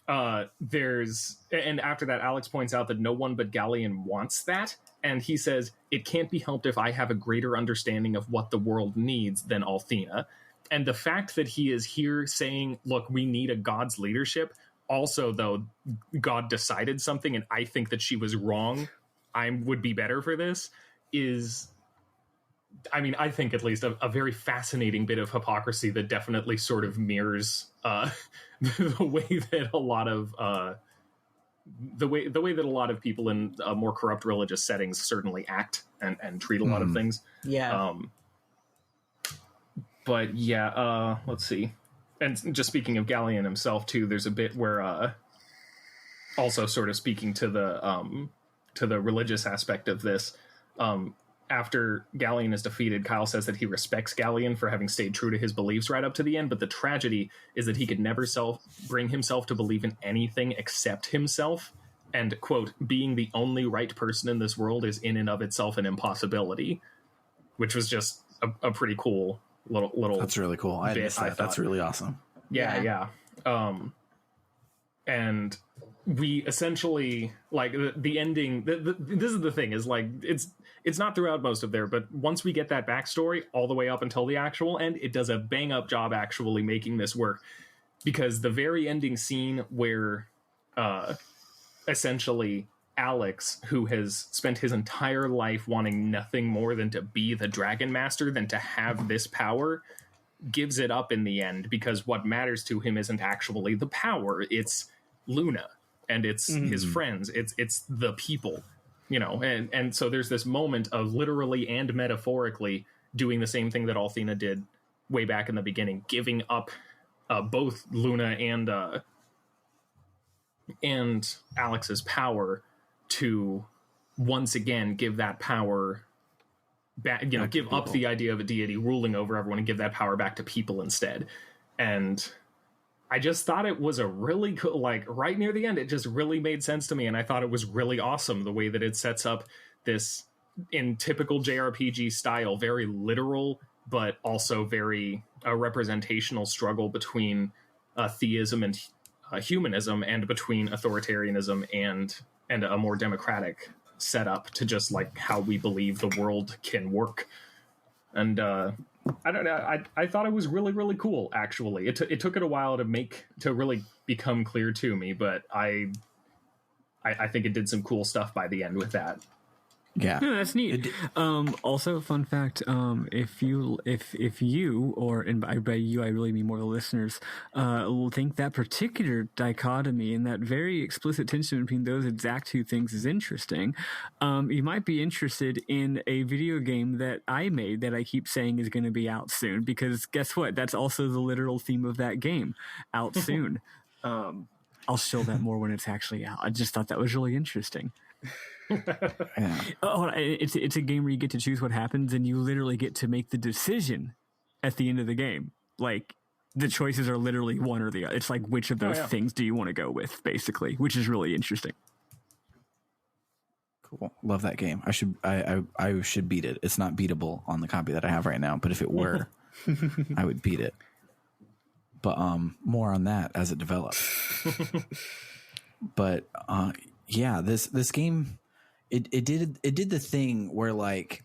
And after that, Alex points out that no one but Galleon wants that. And he says, it can't be helped if I have a greater understanding of what the world needs than Althena. And the fact that he is here saying, look, we need a god's leadership. Also, though, God decided something and I think that she was wrong. I would be better for this is, I mean, I think at least a very fascinating bit of hypocrisy that definitely sort of mirrors the way that a lot of the way that a lot of people in more corrupt religious settings certainly act and treat a lot of things. Yeah. But yeah, let's see. And just speaking of Galleon himself too, there's a bit where also sort of speaking to the religious aspect of this. After Galleon is defeated, Kyle says that he respects Galleon for having stayed true to his beliefs right up to the end, but the tragedy is that he could never bring himself to believe in anything except himself, and, quote, being the only right person in this world is in and of itself an impossibility, which was just a pretty cool little That's really cool. I missed that. That's really awesome. Yeah. And we essentially, like, the ending, this is the thing, is like, it's not throughout most of there, but once we get that backstory all the way up until the actual end, it does a bang up job actually making this work. Because the very ending scene where essentially Alex, who has spent his entire life wanting nothing more than to be the Dragon Master, than to have this power, gives it up in the end, because what matters to him isn't actually the power, it's Luna and it's his friends, it's the people, you know. And so there's this moment of literally and metaphorically doing the same thing that Althena did way back in the beginning, giving up both Luna and Alex's power to once again give that power back, you know, give up the idea of a deity ruling over everyone and give that power back to people instead. And I just thought it was a really cool, like, right near the end, it just really made sense to me. And I thought it was really awesome the way that it sets up this, in typical JRPG style, very literal, but also very representational struggle between theism and humanism, and between authoritarianism and a more democratic setup to just like how we believe the world can work. And I don't know, I thought it was really, really cool, actually. It took it a while to really become clear to me, but I think it did some cool stuff by the end with that. Yeah, no, that's neat. Also, fun fact: if you, or and by you I really mean more the listeners, will think that particular dichotomy and that very explicit tension between those exact two things is interesting, you might be interested in a video game that I made that I keep saying is going to be out soon. Because guess what? That's also the literal theme of that game, out soon. I'll show that more when it's actually out. I just thought that was really interesting. yeah. Oh, it's a game where you get to choose what happens, and you literally get to make the decision at the end of the game. Like, the choices are literally one or the other. It's like, which of those things do you want to go with, basically, which is really interesting. Cool. Love that game. I should beat it. It's not beatable on the copy that I have right now, but if it were, I would beat it. But more on that as it develops. But yeah, this game, it did the thing where, like,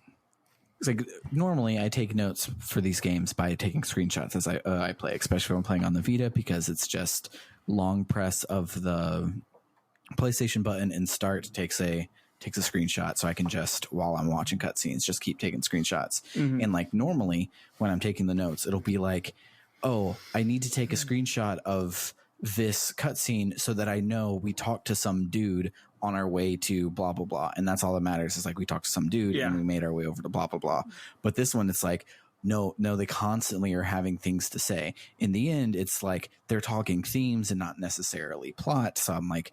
it's like normally I take notes for these games by taking screenshots as I play, especially when I'm playing on the Vita, because it's just long press of the PlayStation button and start takes a screenshot, so I can just, while I'm watching cutscenes, just keep taking screenshots. And like normally when I'm taking the notes, it'll be like, oh, I need to take a screenshot of this cutscene so that I know we talked to some dude on our way to blah blah blah, and that's all that matters. Is like we talked to some dude and we made our way over to blah blah blah. But this one, it's like no, they constantly are having things to say. In the end, it's like they're talking themes and not necessarily plot. So I'm like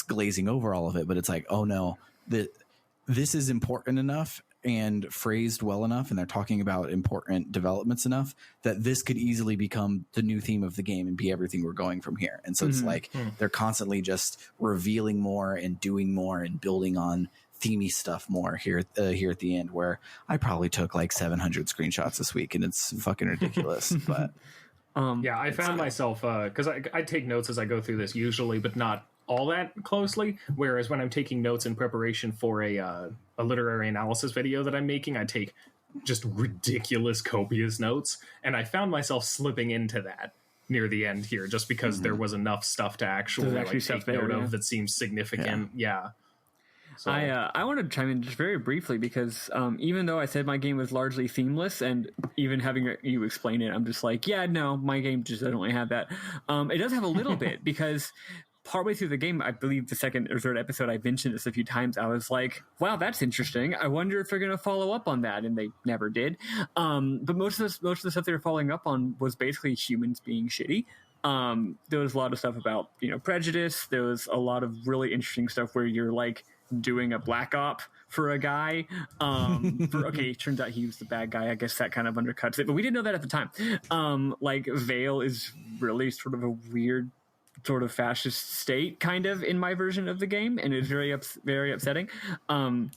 glazing over all of it, but it's like, oh no, this is important enough and phrased well enough, and they're talking about important developments enough that this could easily become the new theme of the game and be everything we're going from here. And so it's like they're constantly just revealing more and doing more and building on themey stuff more here at the end, where I probably took like 700 screenshots this week, and it's fucking ridiculous. But I found myself because I take notes as I go through this usually, but not all that closely. Whereas when I'm taking notes in preparation for a literary analysis video that I'm making, I take just ridiculous, copious notes, and I found myself slipping into that near the end here, just because there was enough stuff to actually like take note of that seems significant. Yeah. So. I want to chime in just very briefly because even though I said my game was largely themeless, and even having you explain it, I'm just like, yeah, no, my game just doesn't really have that. It does have a little bit, because partway through the game, I believe the second or third episode, I mentioned this a few times. I was like, wow, that's interesting. I wonder if they're going to follow up on that, and they never did. But most of the stuff they were following up on was basically humans being shitty. There was a lot of stuff about prejudice. There was a lot of really interesting stuff where you're like doing a black op for a guy. It turns out he was the bad guy. I guess that kind of undercuts it, but we didn't know that at the time. Like Vale is really sort of a weird sort of fascist state kind of in my version of the game, and it's very upsetting. And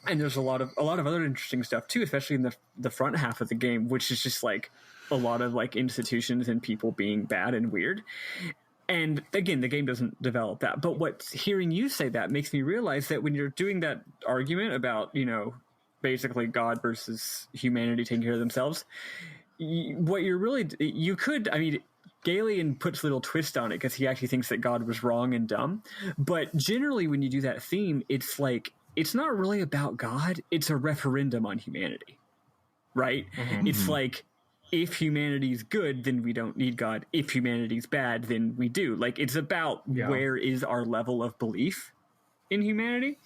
there's a lot of other interesting stuff too, especially in the front half of the game, which is just like a lot of like institutions and people being bad and weird. And again, the game doesn't develop that. But hearing you say that makes me realize that when you're doing that argument about, basically God versus humanity taking care of themselves, what you're really, Galen puts a little twist on it because he actually thinks that God was wrong and dumb. But generally, when you do that theme, it's like, it's not really about God. It's a referendum on humanity, right? Mm-hmm. It's like, if humanity's good, then we don't need God. If humanity's bad, then we do. Like, it's about where is our level of belief in humanity.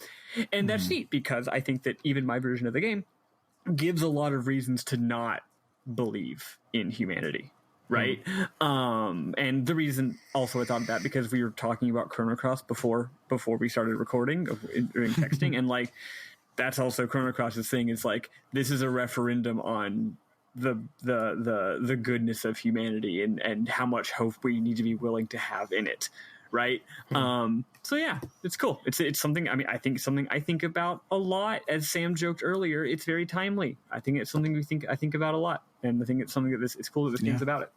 And that's neat, because I think that even my version of the game gives a lot of reasons to not believe in humanity, right? And the reason also I thought of that, because we were talking about Chrono Cross before we started recording, during texting, and like, that's also Chrono Cross's thing, is like, this is a referendum on the goodness of humanity and how much hope we need to be willing to have in it, right? So yeah, it's cool. It's something, I think something I think about a lot. As Sam joked earlier, it's very timely. I think it's something I think about a lot, and I think it's something that it's cool that this game's about it.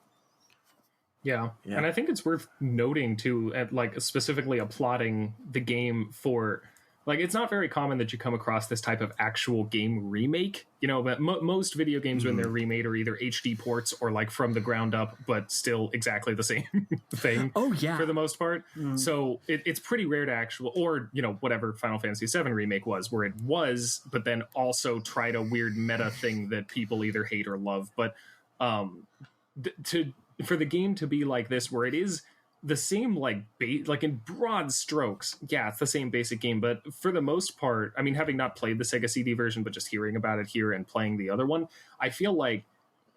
Yeah, and I think it's worth noting too, at like specifically applauding the game for, like, it's not very common that you come across this type of actual game remake, but most video games when they're remade are either HD ports or like from the ground up, but still exactly the same thing. Oh yeah, for the most part. So it's pretty rare to or whatever Final Fantasy VII remake was, where it was, but then also tried a weird meta thing that people either hate or love. But for the game to be like this, where it is the same, like in broad strokes, yeah, it's the same basic game, but for the most part, having not played the Sega CD version, but just hearing about it here and playing the other one, I feel like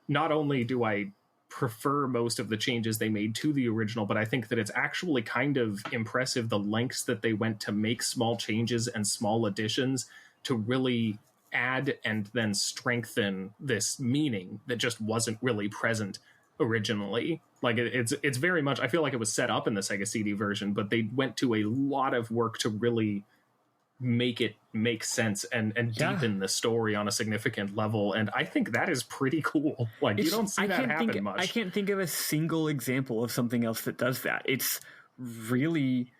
not only do I prefer most of the changes they made to the original, but I think that it's actually kind of impressive the lengths that they went to make small changes and small additions to really add and then strengthen this meaning that just wasn't really present originally. Like, it's very much, I feel like it was set up in the Sega CD version, but they went to a lot of work to really make it make sense and deepen the story on a significant level, and I think that is pretty cool. Like, you don't see that happen much. I can't think of a single example of something else that does that. It's really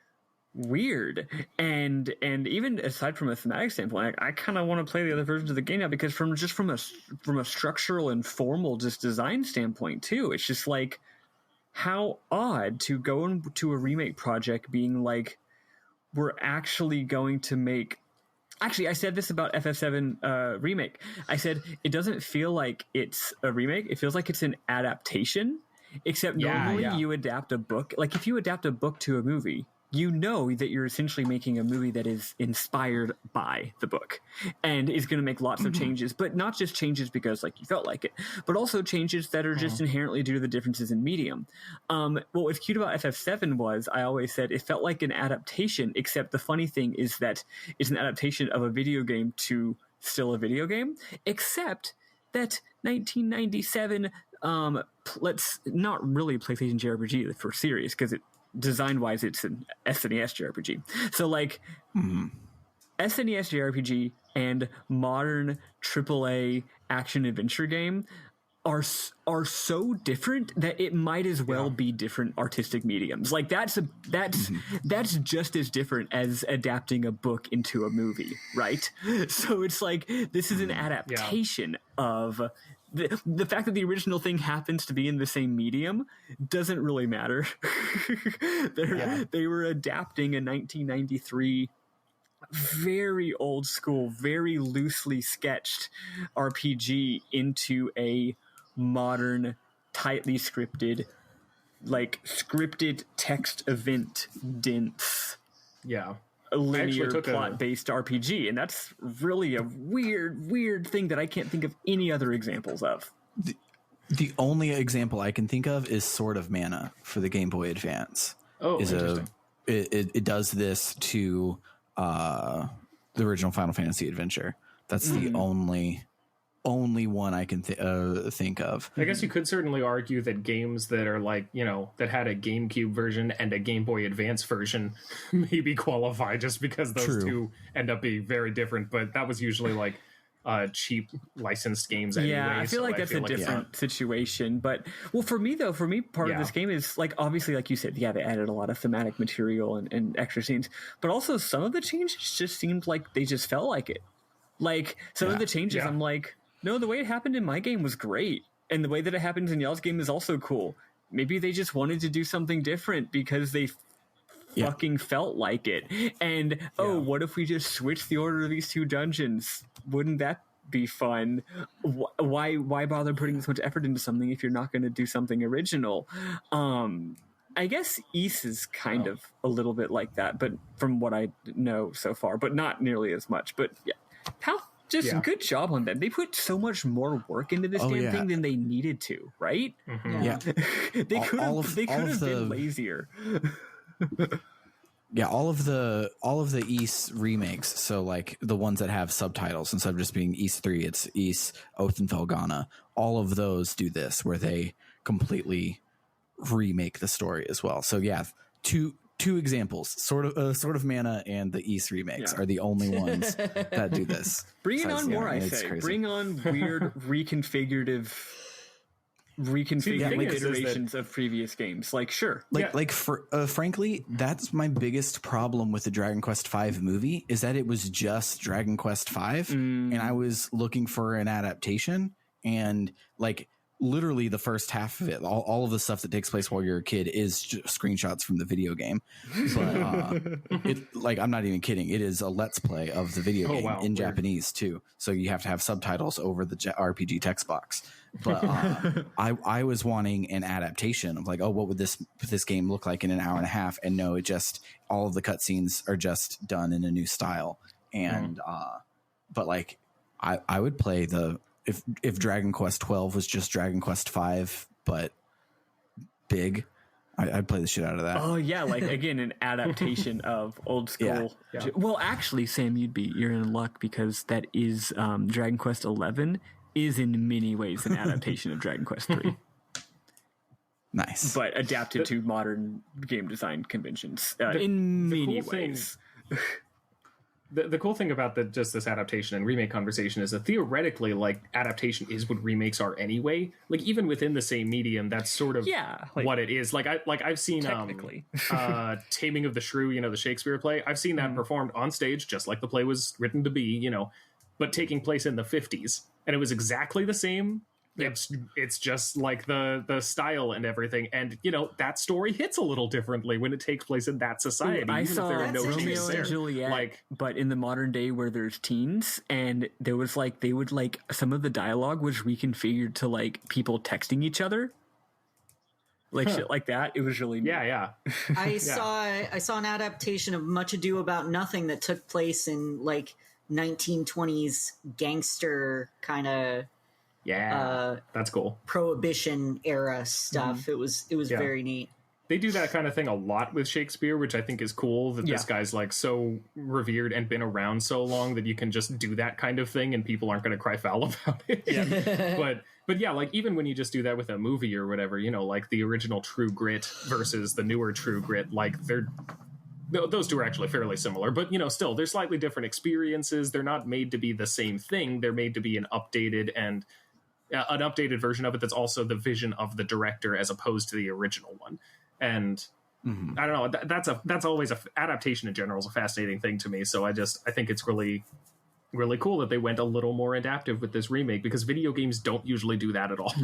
weird, and even aside from a thematic standpoint, I kind of want to play the other versions of the game now, because from a structural and formal just design standpoint too, it's just like, how odd to go into a remake project being like, we're actually going to make. Actually, I said this about FF7 remake. I said it doesn't feel like it's a remake. It feels like it's an adaptation. Except normally you adapt a book. Like, if you adapt a book to a movie, you know that you're essentially making a movie that is inspired by the book and is going to make lots of changes, but not just changes because like you felt like it, but also changes that are just inherently due to the differences in medium. What was cute about FF7 was, I always said it felt like an adaptation, except the funny thing is that it's an adaptation of a video game to still a video game, except that 1997, let's not really PlayStation JRPG for serious, because design-wise it's an SNES JRPG. So like SNES JRPG and modern AAA action-adventure game are so different that it might as well be different artistic mediums. Like that's just as different as adapting a book into a movie, right? So it's like this is an adaptation of the fact that the original thing happens to be in the same medium doesn't really matter. They were adapting a 1993 very old school, very loosely sketched RPG into a modern, tightly scripted, like scripted text event dense, linear plot based RPG, and that's really a weird thing that I can't think of any other examples of. The only example I can think of is Sword of Mana for the Game Boy Advance. Oh, interesting. It does this to the original Final Fantasy adventure. That's the only one I can think of. I guess you could certainly argue that games that are like, that had a GameCube version and a Game Boy Advance version maybe qualify just because those two end up being very different. But that was usually like cheap licensed games anyway. Yeah, I feel like that's a different situation. But for me part of this game is like, obviously, like you said, they added a lot of thematic material and extra scenes, but also some of the changes just seemed like they just felt like it. Like some of the changes, I'm like, no, the way it happened in my game was great, and the way that it happens in y'all's game is also cool. Maybe they just wanted to do something different because they fucking felt like it. And what if we just switch the order of these two dungeons? Wouldn't that be fun? Why bother putting this much effort into something if you're not going to do something original? I guess Ys is kind of a little bit like that, but from what I know so far, but not nearly as much. But good job on them. They put so much more work into this thing than they needed to, right? Mm-hmm. Yeah, they could have been lazier. Yeah, all of the Ys remakes, so like the ones that have subtitles instead of just being Ys 3, it's Ys, Oath and Felghana. All of those do this, where they completely remake the story as well. So yeah, two examples, sort of Mana and the Ys remakes are the only ones that do this. Bring it on more, I say. Crazy. Bring on weird reconfigured iterations of previous games. Like, sure. Frankly, that's my biggest problem with the Dragon Quest V movie, is that it was just Dragon Quest V, and I was looking for an adaptation, and like literally the first half of it, all of the stuff that takes place while you're a kid is just screenshots from the video game. But I'm not even kidding. It is a let's play of the video game in Japanese too. So you have to have subtitles over the RPG text box. But I was wanting an adaptation of like, what would this game look like in an hour and a half? And no, all of the cutscenes are just done in a new style. And but like I would play if Dragon Quest 12 was just Dragon Quest 5 but big, I'd play the shit out of that. Oh yeah, like again, an adaptation of old school. Yeah. Well, actually, Sam, you're in luck, because that is Dragon Quest 11 is in many ways an adaptation of Dragon Quest 3. Nice, but adapted to modern game design conventions in many ways. The cool thing about just this adaptation and remake conversation is that theoretically, like, adaptation is what remakes are anyway. Like, even within the same medium, that's sort of what it is. I've seen Taming of the Shrew, the Shakespeare play. I've seen that performed on stage just like the play was written to be, but taking place in the 50s, and it was exactly the same. Yep. It's just like the style and everything, and that story hits a little differently when it takes place in that society. I saw Romeo and Juliet, but in the modern day where there's teens, and there was they would some of the dialogue was reconfigured to like people texting each other, shit like that. It was really neat. Yeah. I saw an adaptation of Much Ado About Nothing that took place in 1920s gangster kind of. Yeah, that's cool. Prohibition era stuff. It was very neat. they do that kind of thing a lot with Shakespeare, which I think is cool, that this guy's like so revered and been around so long that you can just do that kind of thing and people aren't going to cry foul about it. But yeah, like even when you just do that with a movie or whatever, you know, like the original True Grit versus the newer True Grit, like those two are actually fairly similar, but you know, still they're slightly different experiences. They're not made to be the same thing. They're made to be an updated version of it that's also the vision of the director as opposed to the original one. And I don't know, that's always adaptation in general is a fascinating thing to me. So I think it's really, really cool that they went a little more adaptive with this remake, because video games don't usually do that at all.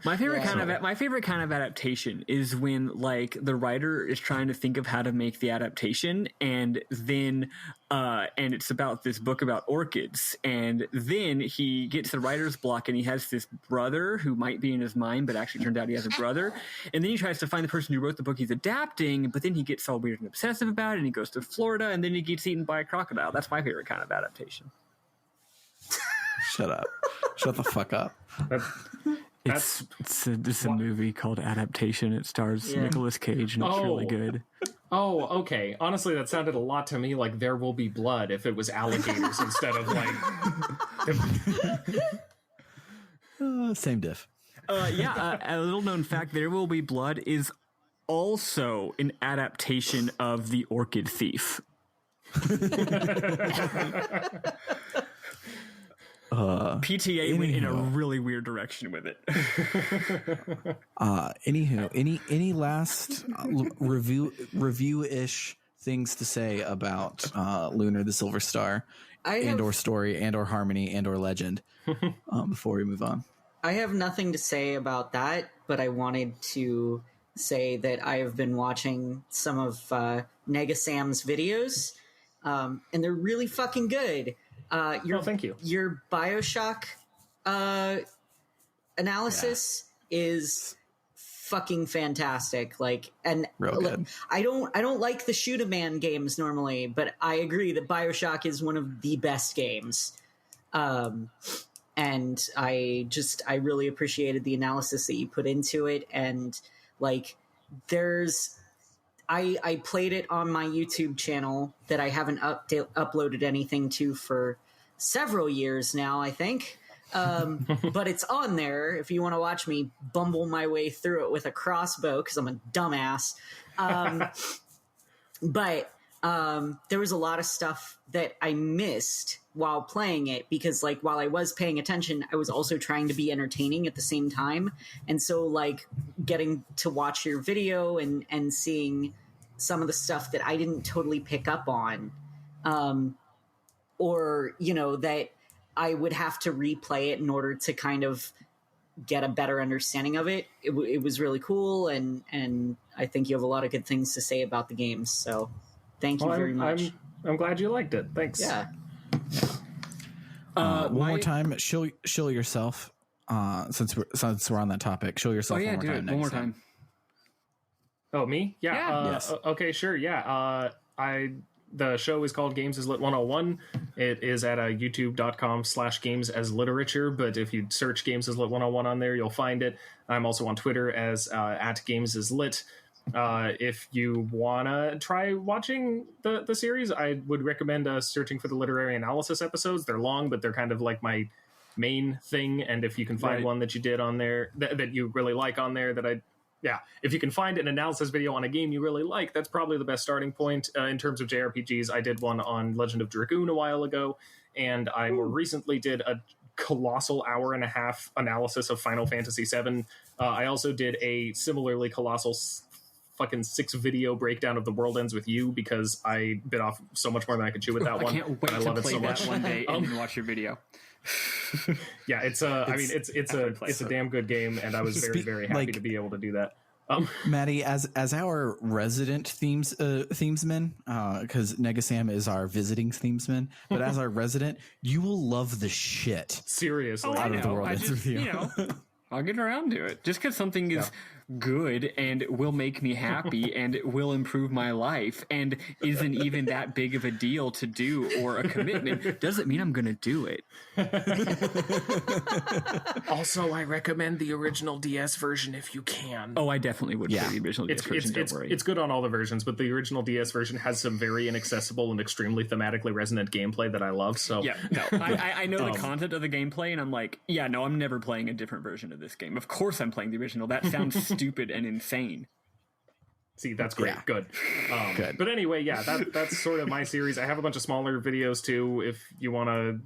My favorite kind of adaptation is when like the writer is trying to think of how to make the adaptation, and then and it's about this book about orchids, and then he gets the writer's block and he has this brother who might be in his mind but actually turned out he has a brother, and then he tries to find the person who wrote the book he's adapting, but then he gets all weird and obsessive about it, and he goes to Florida, and then he gets eaten by a crocodile. That's my favorite kind of adaptation. Shut up. Shut the fuck up. It's a movie called Adaptation. It stars Nicolas Cage, and it's really good. Oh, okay. Honestly, that sounded a lot to me like There Will Be Blood if it was alligators instead of like... Same diff. A little known fact, There Will Be Blood is also an adaptation of The Orchid Thief. PTA went in a really weird direction with it. Anywho, any last review-ish things to say about Lunar the Silver Star, or story, and or harmony, and or legend before we move on? I have nothing to say about that, but I wanted to say that I have been watching some of Negasam's videos, and they're really fucking good. Thank you. Your BioShock analysis is fucking fantastic. Like, and real good. I don't like the shoot 'em man games normally, but I agree that BioShock is one of the best games. And I really appreciated the analysis that you put into it, and like I played it on my YouTube channel that I haven't uploaded anything to for several years now, I think. But it's on there if you want to watch me bumble my way through it with a crossbow, because I'm a dumbass. But there was a lot of stuff that I missed while playing it, because like while I was paying attention, I was also trying to be entertaining at the same time. And so like getting to watch your video and seeing some of the stuff that I didn't totally pick up on, or, you know, that I would have to replay it in order to kind of get a better understanding of it. It was really cool. And I think you have a lot of good things to say about the games. So thank you very much. I'm glad you liked it. Thanks. Yeah. One more time, show yourself. Since we're on that topic, show yourself. One more time. One more time. Oh, me? Yeah. Yes. Okay, sure. Yeah. The show is called Games as Lit 101. It is at youtube.com/games as literature. But if you search Games as Lit 101 on there, you'll find it. I'm also on Twitter as at Games as Lit. If you want to try watching the series, I would recommend searching for the literary analysis episodes. They're long, but they're kind of like my main thing. And if you can find one that you did on there that you really like on there, if you can find an analysis video on a game you really like, that's probably the best starting point. In terms of JRPGs, I did one on Legend of Dragoon a while ago, and I more recently did a colossal hour-and-a-half analysis of Final Fantasy VII. I also did a similarly colossal fucking 6-video breakdown of The World Ends With You, because I bit off so much more than I could chew with that one. I can't wait to play that one day and watch your video. Yeah, it's a damn good game, and I was very, very happy to be able to do that. Maddy, as our resident themesman, because Negasam is our visiting themesman, but as our resident, you will love the shit seriously out of The World Ends With You. I'll get around to it. Just because something is good and will make me happy and will improve my life and isn't even that big of a deal to do or a commitment doesn't mean I'm going to do it. Also, I recommend the original DS version if you can. Oh, I definitely would play the original DS version, don't worry. It's good on all the versions, but the original DS version has some very inaccessible and extremely thematically resonant gameplay that I love. So yeah, no, I know the content of the gameplay, and I'm like, yeah, no, I'm never playing a different version of this game. Of course I'm playing the original. That sounds stupid and insane. See, that's great. Yeah. Good. Good. But anyway, yeah, that's sort of my series. I have a bunch of smaller videos too, if you want to,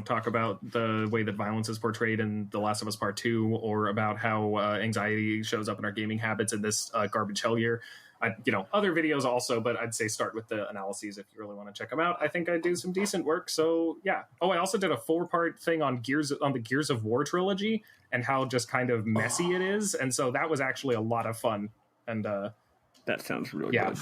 talk about the way that violence is portrayed in The Last of Us Part 2, or about how anxiety shows up in our gaming habits in this garbage hell year. Other videos also, but I'd say start with the analyses if you really want to check them out. I think I do some decent work. So yeah. Oh, I also did a 4-part thing on the Gears of War trilogy and how just kind of messy it is. And so that was actually a lot of fun. And that sounds really good.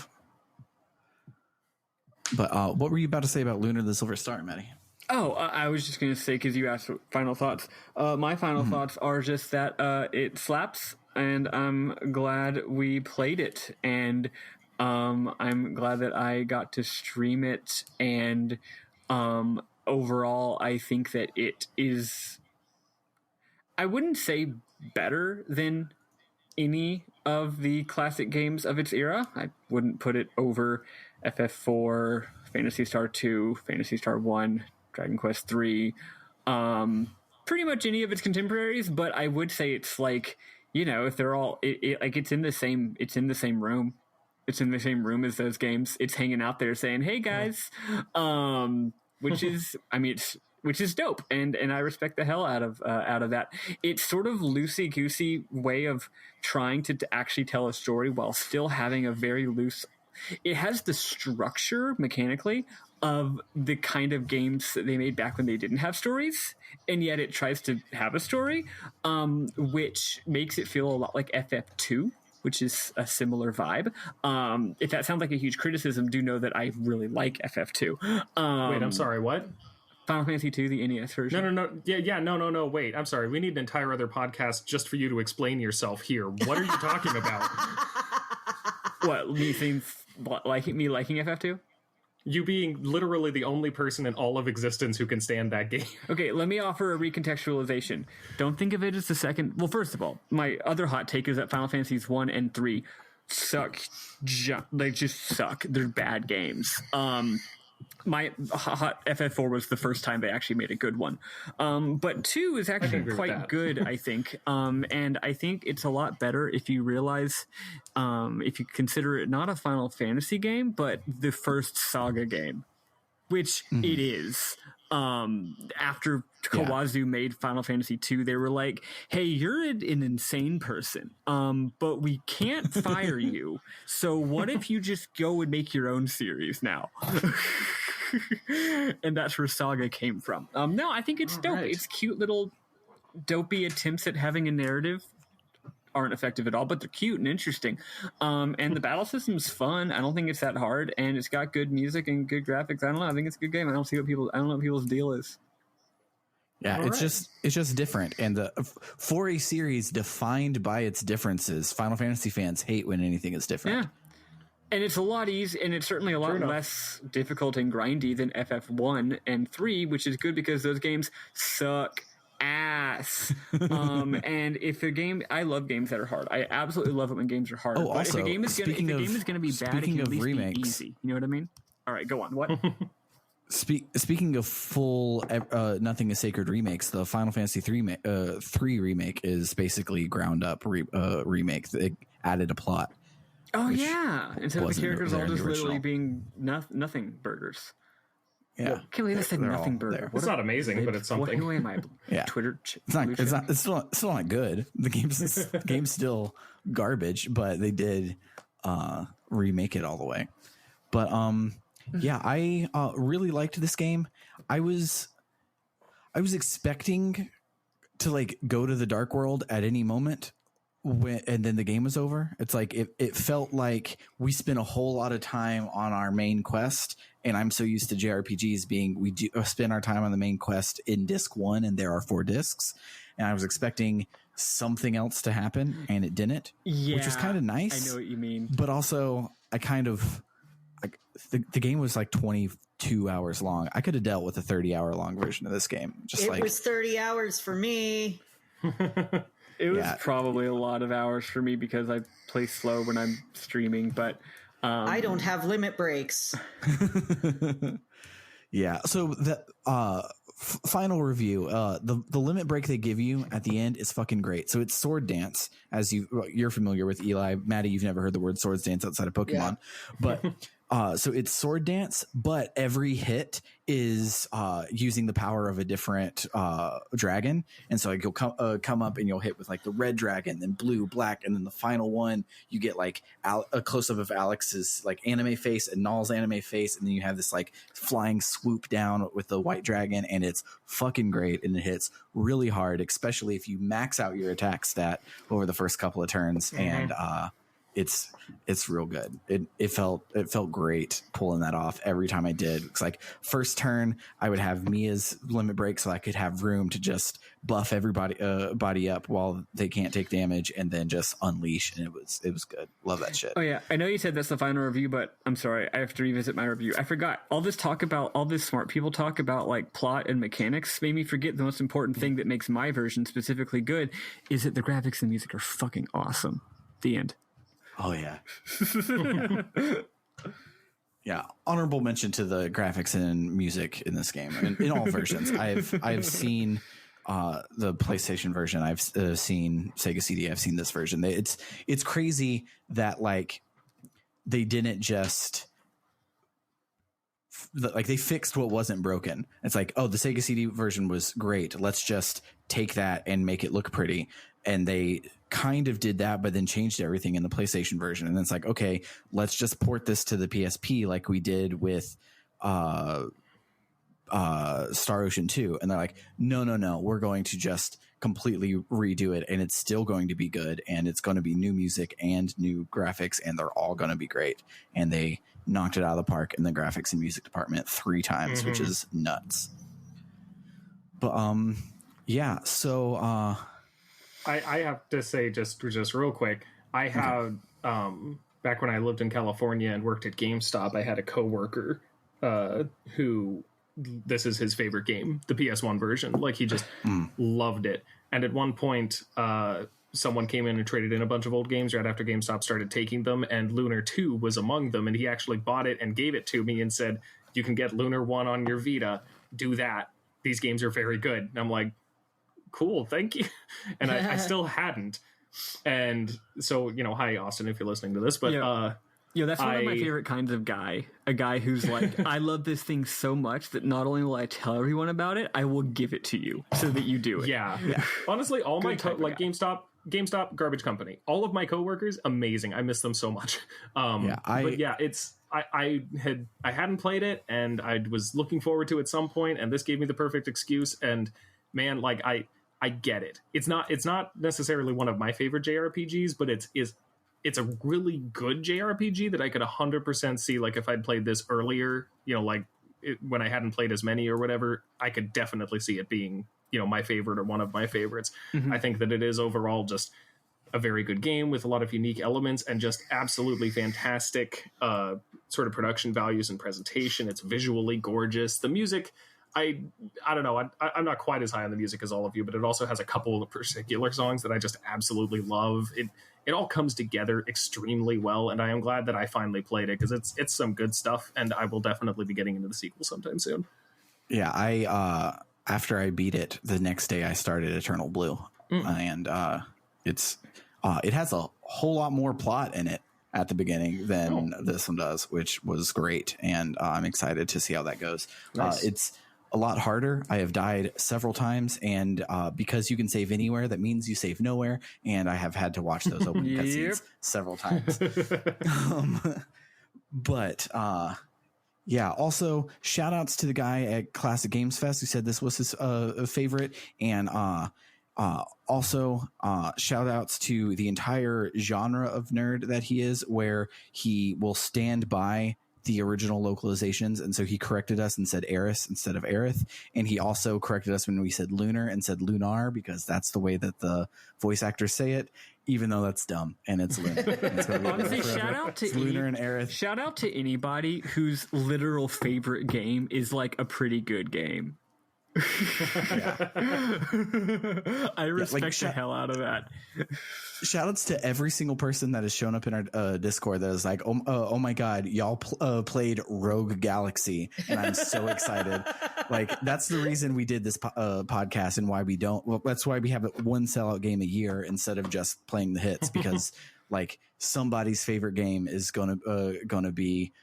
But what were you about to say about Lunar the Silver Star, Maddy? Oh, I was just going to say, because you asked final thoughts. My final thoughts are just that it slaps, and I'm glad we played it, and I'm glad that I got to stream it, and overall, I think that it is, I wouldn't say better than any of the classic games of its era. I wouldn't put it over FF4, Phantasy Star 2, Phantasy Star 1, Dragon Quest 3, pretty much any of its contemporaries, but I would say it's like, if they're all it's in the same room. It's in the same room as those games. It's hanging out there saying, "Hey guys," which is, which is dope, and I respect the hell out of that. It's sort of loosey-goosey way of trying to actually tell a story while still having a very loose. It has the structure mechanically of the kind of games that they made back when they didn't have stories, and yet it tries to have a story, which makes it feel a lot like FF2, which is a similar vibe. If that sounds like a huge criticism, do know that I really like FF2. Wait, I'm sorry, what? Final Fantasy 2, the NES version. No. Yeah, no. Wait, I'm sorry. We need an entire other podcast just for you to explain yourself here. What are you talking about? What, me liking FF2? You being literally the only person in all of existence who can stand that game. Okay, let me offer a recontextualization. Don't think of it as the second. Well, first of all, my other hot take is that Final Fantasies 1 and 3 suck. They just suck. They're bad games. My hot FF4 was the first time they actually made a good one. But 2 is actually quite good, I think. And I think it's a lot better if you realize, if you consider it not a Final Fantasy game, but the first Saga game, which it is. After Kawazu made Final Fantasy 2, they were like, hey, you're an insane person, but we can't fire you. So what if you just go and make your own series now? And that's where Saga came from. No, I think it's dope. Right. It's cute little dopey attempts at having a narrative. Aren't effective at all, but they're cute and interesting. And the battle system's fun. I don't think it's that hard, and it's got good music and good graphics. I don't know. I think it's a good game. I don't know what people's deal is. Yeah, all it's just different. And for a series defined by its differences, Final Fantasy fans hate when anything is different. Yeah. And it's a lot easier, and it's certainly a lot less difficult and grindy than FF1 and 3, which is good because those games suck ass. And if a game, I love games that are hard. I absolutely love it when games are hard. Oh, but also, if a game is going to be bad, it can at least remakes, be easy. You know what I mean? All right, go on. What? Speaking of full Nothing is Sacred remakes, the Final Fantasy 3 remake is basically ground up remake. They added a plot. Oh yeah! Instead of the characters all just literally being nothing burgers. Yeah, well, can't believe I said nothing burger. It's not amazing, but it's something. Who am I? Yeah, Twitter. It's still not good. The game's still garbage, but they did remake it all the way. But yeah, I really liked this game. I was expecting to like go to the Dark World at any moment. And then the game was over. It's like it felt like we spent a whole lot of time on our main quest, and I'm so used to JRPGs being we do spend our time on the main quest in disc 1, and there are 4 discs, and I was expecting something else to happen, and it didn't, which is kind of nice. I know what you mean. But also, I kind of like the game was like 22 hours long. I could have dealt with a 30-hour long version of this game. It was 30 hours for me. It was probably a lot of hours for me because I play slow when I'm streaming, but I don't have limit breaks. Yeah. So the final review, the limit break they give you at the end is fucking great. So it's sword dance, as you're familiar with, Eli. Maddy, you've never heard the word swords dance outside of Pokemon, but so it's sword dance, but every hit is using the power of a different dragon. And so like you'll come up and you'll hit with like the red dragon, then blue, black, and then the final one you get like a close up of Alex's like anime face and Null's anime face, and then you have this like flying swoop down with the white dragon, and it's fucking great, and it hits really hard, especially if you max out your attack stat over the first couple of turns. And it's real good. It felt great pulling that off every time I did. It's like first turn I would have Mia's limit break so I could have room to just buff everybody body up while they can't take damage, and then just unleash, and it was good. Love that shit. Oh yeah, I know you said that's the final review, but I'm sorry, I have to revisit my review. I forgot all this smart people talk about like plot and mechanics made me forget the most important thing that makes my version specifically good is that the graphics and music are fucking awesome. The end. Oh yeah. Yeah. Honorable mention to the graphics and music in this game, in all versions. I've seen the PlayStation version. I've seen Sega CD. I've seen this version. It's crazy that like they didn't just like they fixed what wasn't broken. It's like, oh, the Sega CD version was great. Let's just take that and make it look pretty. And they kind of did that, but then changed everything in the PlayStation version. And then it's like, okay, let's just port this to the PSP like we did with Star Ocean 2. And they're like, no, we're going to just completely redo it, and it's still going to be good, and it's going to be new music and new graphics, and they're all going to be great. And they knocked it out of the park in the graphics and music department 3 times, which is nuts. But yeah, so I have to say just real quick, I have back when I lived in California and worked at GameStop, I had a coworker who this is his favorite game, the PS1 version. Like he just loved it. And at one point, someone came in and traded in a bunch of old games right after GameStop started taking them, and Lunar 2 was among them, and he actually bought it and gave it to me and said, you can get Lunar 1 on your Vita. Do that. These games are very good. And I'm like, cool, thank you. And I still hadn't. And so, hi, Austin, if you're listening to this. But that's one of my favorite kinds of guy. A guy who's like, I love this thing so much that not only will I tell everyone about it, I will give it to you so that you do it. Yeah. Honestly, all my GameStop, garbage company. All of my coworkers, amazing. I miss them so much. But yeah, it's I hadn't played it, and I was looking forward to it at some point, and this gave me the perfect excuse. And man, like I get it. It's not necessarily one of my favorite JRPGs, but it's a really good JRPG that I could 100% see, like if I'd played this earlier, when I hadn't played as many or whatever, I could definitely see it being, my favorite or one of my favorites. I think that it is overall just a very good game with a lot of unique elements and just absolutely fantastic sort of production values and presentation. It's visually gorgeous. The music, I don't know. I'm not quite as high on the music as all of you, but it also has a couple of particular songs that I just absolutely love. It all comes together extremely well, and I am glad that I finally played it because it's some good stuff, and I will definitely be getting into the sequel sometime soon. Yeah, I after I beat it, the next day I started Eternal Blue, and it has a whole lot more plot in it at the beginning than this one does, which was great, and I'm excited to see how that goes. Nice. It's a lot harder. I have died several times, and because you can save anywhere, that means you save nowhere, and I have had to watch those opening cutscenes several times. But yeah, also shout outs to the guy at Classic Games Fest who said this was his favorite, and also shout outs to the entire genre of nerd that he is, where he will stand by the original localizations, and so he corrected us and said Eris instead of Aerith, and he also corrected us when we said Lunar and said Lunar, because that's the way that the voice actors say it, even though that's dumb, and it's Lunar. Honestly, Lunar and Aerith. Shout out to anybody whose literal favorite game is like a pretty good game. I respect the hell out of that. Shoutouts to every single person that has shown up in our Discord that is like, oh my god, y'all played Rogue Galaxy, and I'm so excited. Like, that's the reason we did this podcast, and why we don't. Well, that's why we have one sellout game a year instead of just playing the hits, because like somebody's favorite game is gonna be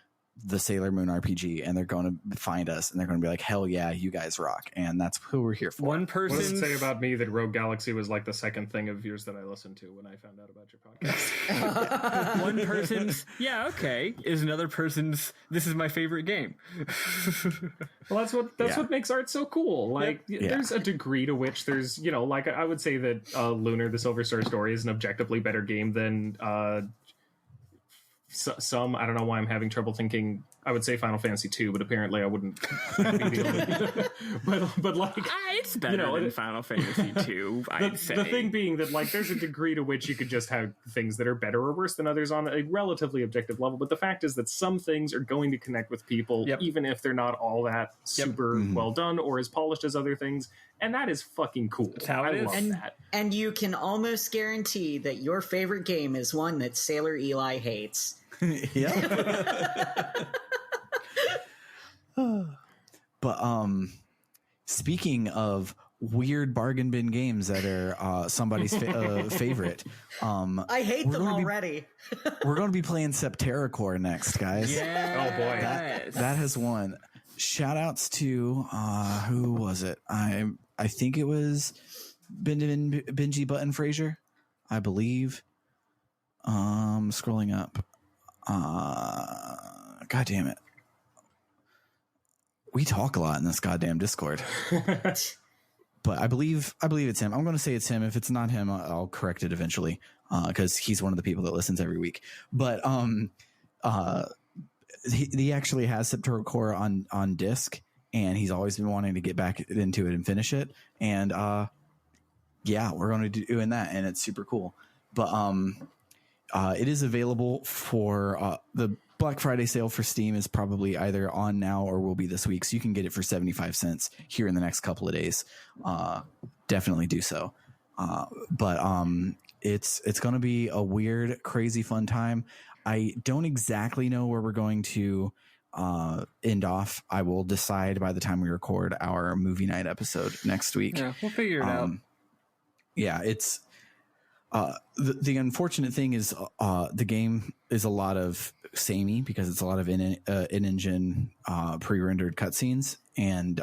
the Sailor Moon RPG, and they're going to find us and they're going to be like, hell yeah, you guys rock. And that's who we're here for. What does it say about me that Rogue Galaxy was like the second thing of yours that I listened to when I found out about your podcast? One person's okay is another person's this is my favorite game. Well, that's what makes art so cool. Like, there's a degree to which there's, like, I would say that Lunar, the Silver Star Story, is an objectively better game than some. I don't know why I'm having trouble thinking. I would say Final Fantasy 2, but apparently I wouldn't be the only. but like, it's better than Final Fantasy 2. I'd say. The thing being that, like, there's a degree to which you could just have things that are better or worse than others on a relatively objective level. But the fact is that some things are going to connect with people, even if they're not all that super well done or as polished as other things. And that is fucking cool. That's how it is. Love that. And you can almost guarantee that your favorite game is one that Sailor Eli hates. But speaking of weird bargain bin games that are somebody's favorite, I hate them already. We're going to be playing Septerra Core next, guys. Yeah. Oh boy, that has won. Shout outs to who was it? I think it was Benji Button Frazier, I believe. Scrolling up. God damn it. We talk a lot in this goddamn Discord. But I believe it's him. I'm going to say it's him. If it's not him, I'll correct it eventually, because he's one of the people that listens every week. But he actually has Septerra Core on disc, and he's always been wanting to get back into it and finish it. And we're going to be doing that, and it's super cool. But it is available for the Black Friday sale for Steam is probably either on now or will be this week. So you can get it for 75 cents here in the next couple of days. Definitely do so. But it's going to be a weird, crazy fun time. I don't exactly know where we're going to end off. I will decide by the time we record our movie night episode next week. Yeah, we'll figure it out. Yeah, it's the unfortunate thing is the game is a lot of samey because it's a lot of in-engine pre-rendered cutscenes and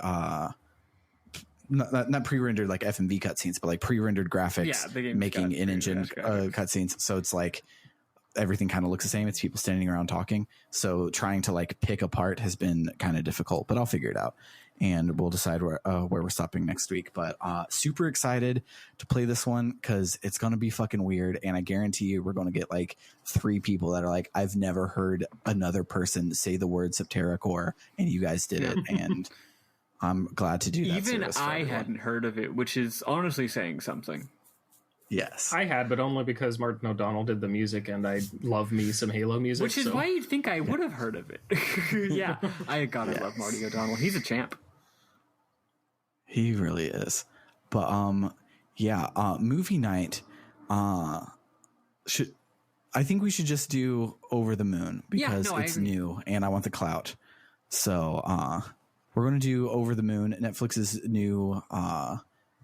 not pre-rendered like FMV cutscenes, but like pre-rendered graphics making in-engine cutscenes. So it's like everything kind of looks the same. It's people standing around talking. So trying to like pick apart has been kind of difficult, but I'll figure it out. And we'll decide where we're stopping next week. But super excited to play this one because it's going to be fucking weird. And I guarantee you we're going to get like 3 people that are like, I've never heard another person say the word Septerra Core, and you guys did it. And I'm glad to do that. Even I hadn't heard of it, which is honestly saying something. Yes. I had, but only because Martin O'Donnell did the music, and I love me some Halo music. Which is why you'd think I would have heard of it. Yeah. I love Marty O'Donnell. He's a champ. He really is. But movie night I think we should just do Over the Moon because it's new and I want the clout. So we're going to do Over the Moon, Netflix's new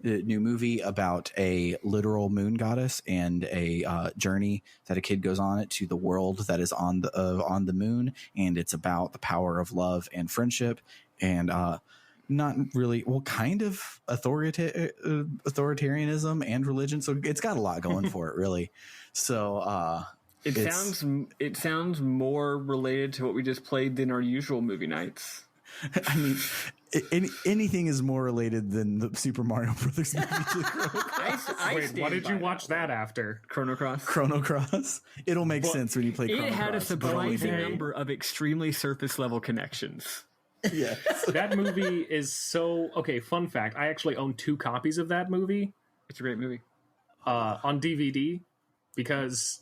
movie about a literal moon goddess and a journey that a kid goes on it to the world that is on the moon, and it's about the power of love and friendship and not really, well, kind of authoritarianism and religion. So it's got a lot going for it, really. So it sounds more related to what we just played than our usual movie nights. I mean, anything is more related than the Super Mario Brothers movie. Wait, what did you watch that after? Chrono Cross. Chrono Cross. It'll make sense when you play Chrono It had Cross. a surprising number of extremely surface level connections. Yes. That movie is so... Okay, fun fact. I actually own 2 copies of that movie. It's a great movie. On DVD, because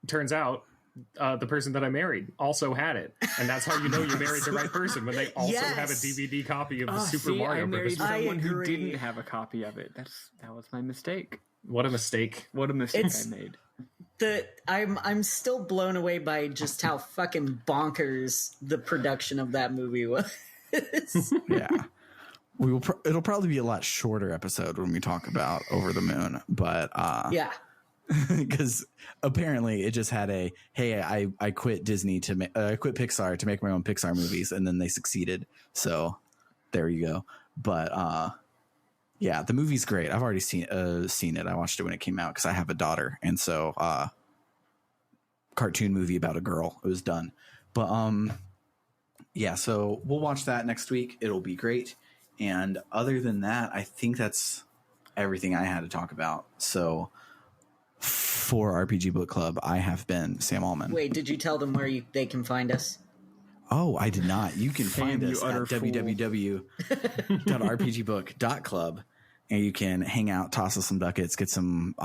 turns out the person that I married also had it, and that's how you know you married the right person, when they also have a DVD copy of the Super Mario I married Brothers. someone who didn't have a copy of it. That was my mistake. What a mistake! What a mistake I made. I'm still blown away by just how fucking bonkers the production of that movie was. Yeah. We will. It'll probably be a lot shorter episode when we talk about Over the Moon, but yeah. Because apparently it just had a I quit Disney to I quit Pixar to make my own Pixar movies, and then they succeeded. So there you go. But yeah, the movie's great. I've already seen it. I watched it when it came out because I have a daughter, and so cartoon movie about a girl. It was done. But yeah, so we'll watch that next week. It'll be great. And other than that, I think that's everything I had to talk about. So for RPG Book Club, I have been Sam Allman. Wait, did you tell them where they can find us? Oh, I did not. You can find you us at utter fool. www.rpgbook.club, and you can hang out, toss us some ducats, get some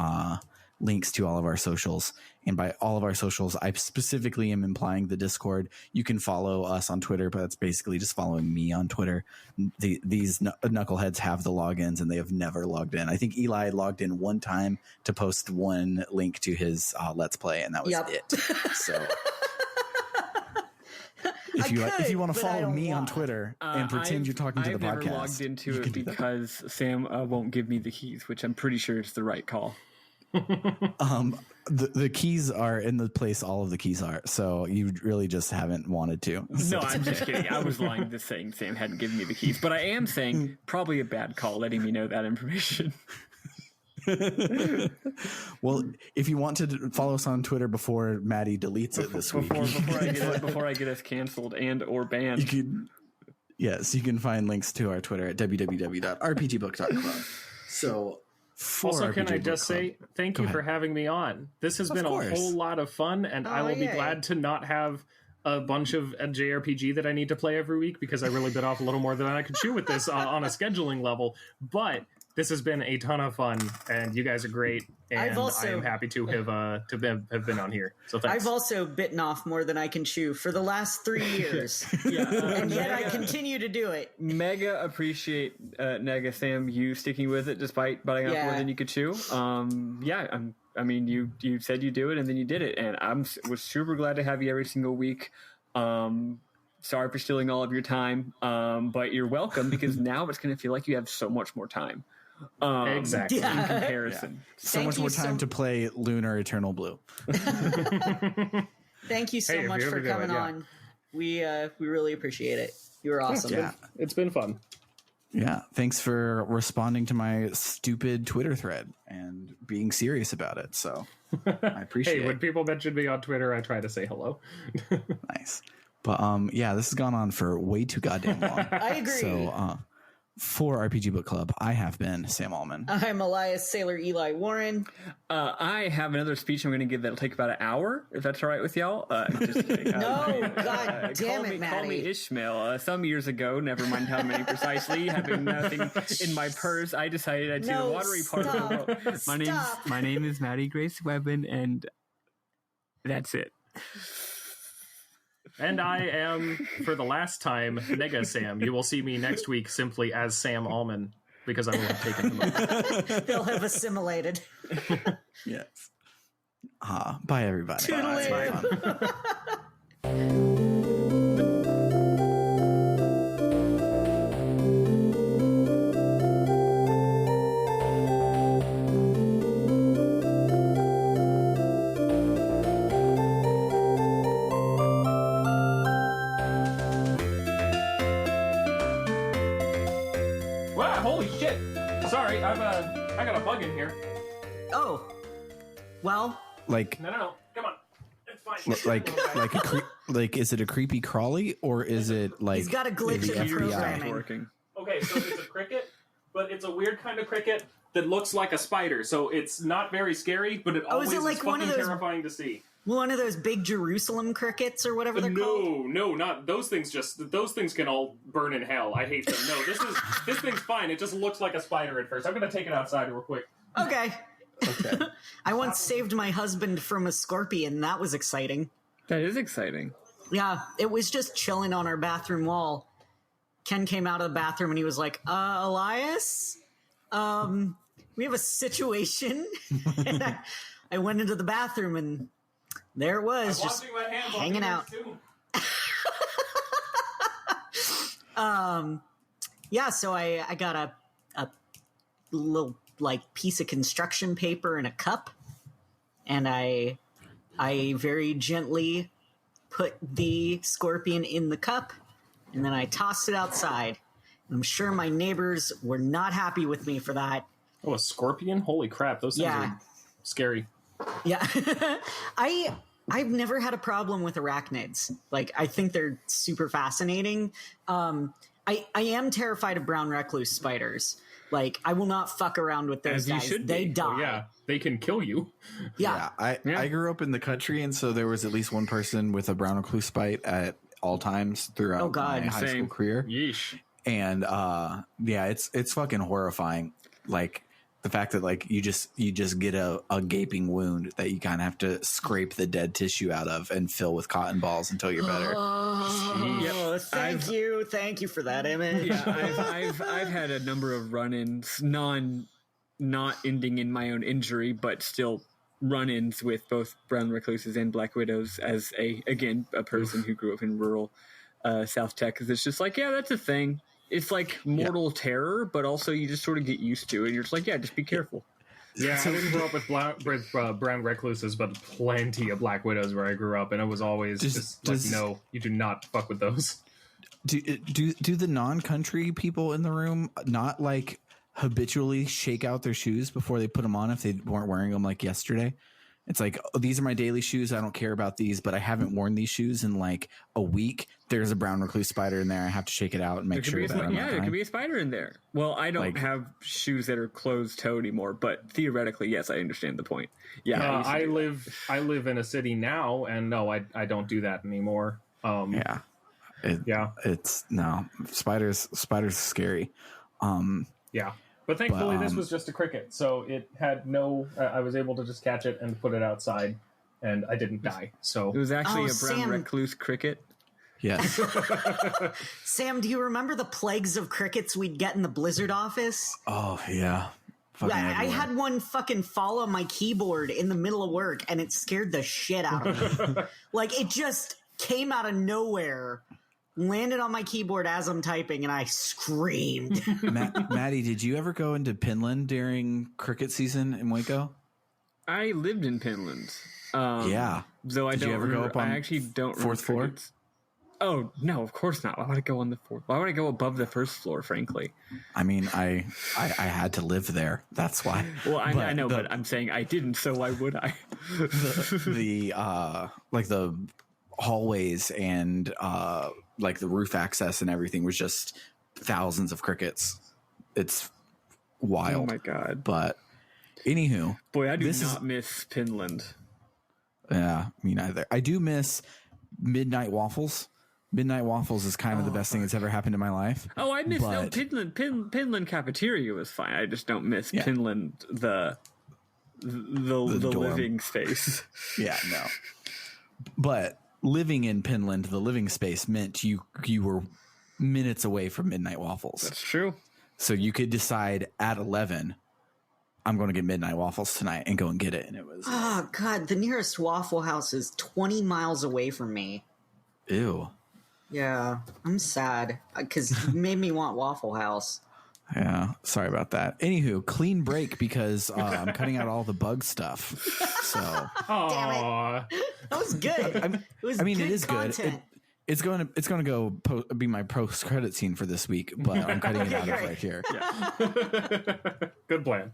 links to all of our socials. And by all of our socials, I specifically am implying the Discord. You can follow us on Twitter, but that's basically just following me on Twitter. These knuckleheads have the logins, and they have never logged in. I think Eli logged in one time to post one link to his Let's Play, and that was it. So if you want to follow me on Twitter and pretend you're talking to the podcast, I've never logged into it because Sam won't give me the keys, which I'm pretty sure is the right call. The keys are in the place all of the keys are, so you really just haven't wanted to. No, I'm just kidding. I was lying to saying Sam hadn't given me the keys, but I am saying probably a bad call letting me know that information. Well, if you want to follow us on Twitter before Maddy deletes it this week, before I get us canceled and or banned, you can find links to our Twitter at www.rpgbook.club. So also, can I just say thank you for having me on? This has been a whole lot of fun, and I will be glad to not have a bunch of JRPG that I need to play every week, because I really bit off a little more than I could chew with this on a scheduling level. But this has been a ton of fun, and you guys are great, and I am happy to have been on here. So thanks. I've also bitten off more than I can chew for the last 3 years, and yet I continue to do it. Mega appreciate Nega Sam you sticking with it despite biting off more than you could chew. I mean, you said you do it, and then you did it, and was super glad to have you every single week. Sorry for stealing all of your time, but you're welcome, because now it's going to feel like you have so much more time. Exactly. In comparison. So much more time to play Lunar Eternal Blue. Thank you so much for coming on. We really appreciate it. You were awesome. Yeah, it's been fun. Yeah, thanks for responding to my stupid Twitter thread and being serious about it. So I appreciate it. Hey, when people mention me on Twitter, I try to say hello. Nice. But yeah, this has gone on for way too goddamn long. I agree. So for RPG Book Club, I have been Sam Allman. I'm Elias Sailor Eli Warren. I have another speech I'm going to give that'll take about an hour, if that's all right with y'all. Just kidding. No, god damn it, Maddy. Call me Ishmael. Some years ago, never mind how many precisely, having nothing in my purse, I decided I'd see the watery part of the world. My name is Maddy Grace Webben, and that's it. And I am, for the last time, Nega Sam. You will see me next week simply as Sam Allman, because I will have taken him up. They'll have assimilated. Yes. Bye, everybody. Toodaloo. Holy shit! Sorry, I got a bug in here. Oh. Well. Like. No. Come on. like is it a creepy crawly or is it like He's got a glitch the in the FBI? programming. Working. Okay, so it's a cricket, but it's a weird kind of cricket that looks like a spider. So it's not very scary, but it always is it like is one fucking of those- terrifying to see. One of those big Jerusalem crickets or whatever they're called. No, not those things. Those things can all burn in hell. I hate them. No, this thing's fine. It just looks like a spider at first. I'm gonna take it outside real quick. Okay. I once saved my husband from a scorpion. That was exciting. That is exciting. Yeah, it was just chilling on our bathroom wall. Ken came out of the bathroom and he was like, Elias, we have a situation. And I went into the bathroom and there it was, just Washing my hands hanging out. too. Yeah, so I got a little like piece of construction paper and a cup, and I very gently put the scorpion in the cup, and then I tossed it outside. And I'm sure my neighbors were not happy with me for that. Oh, a scorpion! Holy crap! Those things are scary. Yeah. I've never had a problem with arachnids. Like, I think they're super fascinating. I am terrified of brown recluse spiders. Like, I will not fuck around with those As you guys. should They be. die. Oh, yeah, they can kill you. Yeah. I grew up in the country, and so there was at least one person with a brown recluse bite at all times throughout Oh, God, my high school same. career. Yeesh. And yeah, it's fucking horrifying. Like the fact that like you just get a gaping wound that you kind of have to scrape the dead tissue out of and fill with cotton balls until you're better. Oh, thank you for that, Emmett. Yeah, I've had a number of run-ins, not ending in my own injury, but still run-ins with both brown recluses and black widows as a person who grew up in rural South Texas. It's just like, yeah, that's a thing. It's like mortal terror, but also you just sort of get used to it. And you're just like, yeah, just be careful. Yeah, I didn't grow up with brown recluses, but plenty of black widows where I grew up, and it was always just like, no, you do not fuck with those. Do the non-country people in the room not like habitually shake out their shoes before they put them on if they weren't wearing them like yesterday? It's like, oh, these are my daily shoes. I don't care about these, but I haven't worn these shoes in like a week. There's a brown recluse spider in there. I have to shake it out and make sure that I'm there could be a spider in there. Well, I don't have shoes that are closed-toed anymore, but theoretically, yes, I understand the point. Yeah, I live in a city now, and no, I don't do that anymore. It's no spiders are scary. Yeah. But thankfully, this was just a cricket, so it had no. I was able to just catch it and put it outside, and I didn't die. So it was actually a brown Sam. recluse cricket. Yes. Sam, do you remember the plagues of crickets we'd get in the Blizzard office? Oh yeah. I had one fucking fall on my keyboard in the middle of work, and it scared the shit out of me. Like, it just came out of nowhere, landed on my keyboard as I'm typing, and I screamed. Maddy, did you ever go into Pinland during cricket season in Waco? I lived in Pinland. Yeah. Though I Did don't you ever go up on I actually don't fourth floor? crickets. Oh, no, of course not. Why would I go on the fourth? Why would I go above the first floor, frankly? I mean, I had to live there. That's why. Well, I know, but I'm saying I didn't, so why would I? the like the hallways and like the roof access and everything was just thousands of crickets. It's wild. Oh my god. But anywho, Boy, I do not miss Pinland. Yeah, me neither. I do miss Midnight Waffles. Midnight Waffles is kind of the best thing that's ever happened in my life. Oh, I miss but, Pinland cafeteria was fine. I just don't miss Pinland the living space. Yeah, no. But living in Pinland, the living space meant you were minutes away from Midnight Waffles. That's true. So you could decide at 11, I'm going to get Midnight Waffles tonight and go and get it. And it was Oh, God, the nearest Waffle House is 20 miles away from me. ew. Yeah, I'm sad because you made me want Waffle House. Yeah, sorry about that. Anywho, clean break because I'm cutting out all the bug stuff. So, Aww. That was good. I mean, good it is content. good. It's going to go be my post credit scene for this week, but I'm cutting it out of right here. Good plan.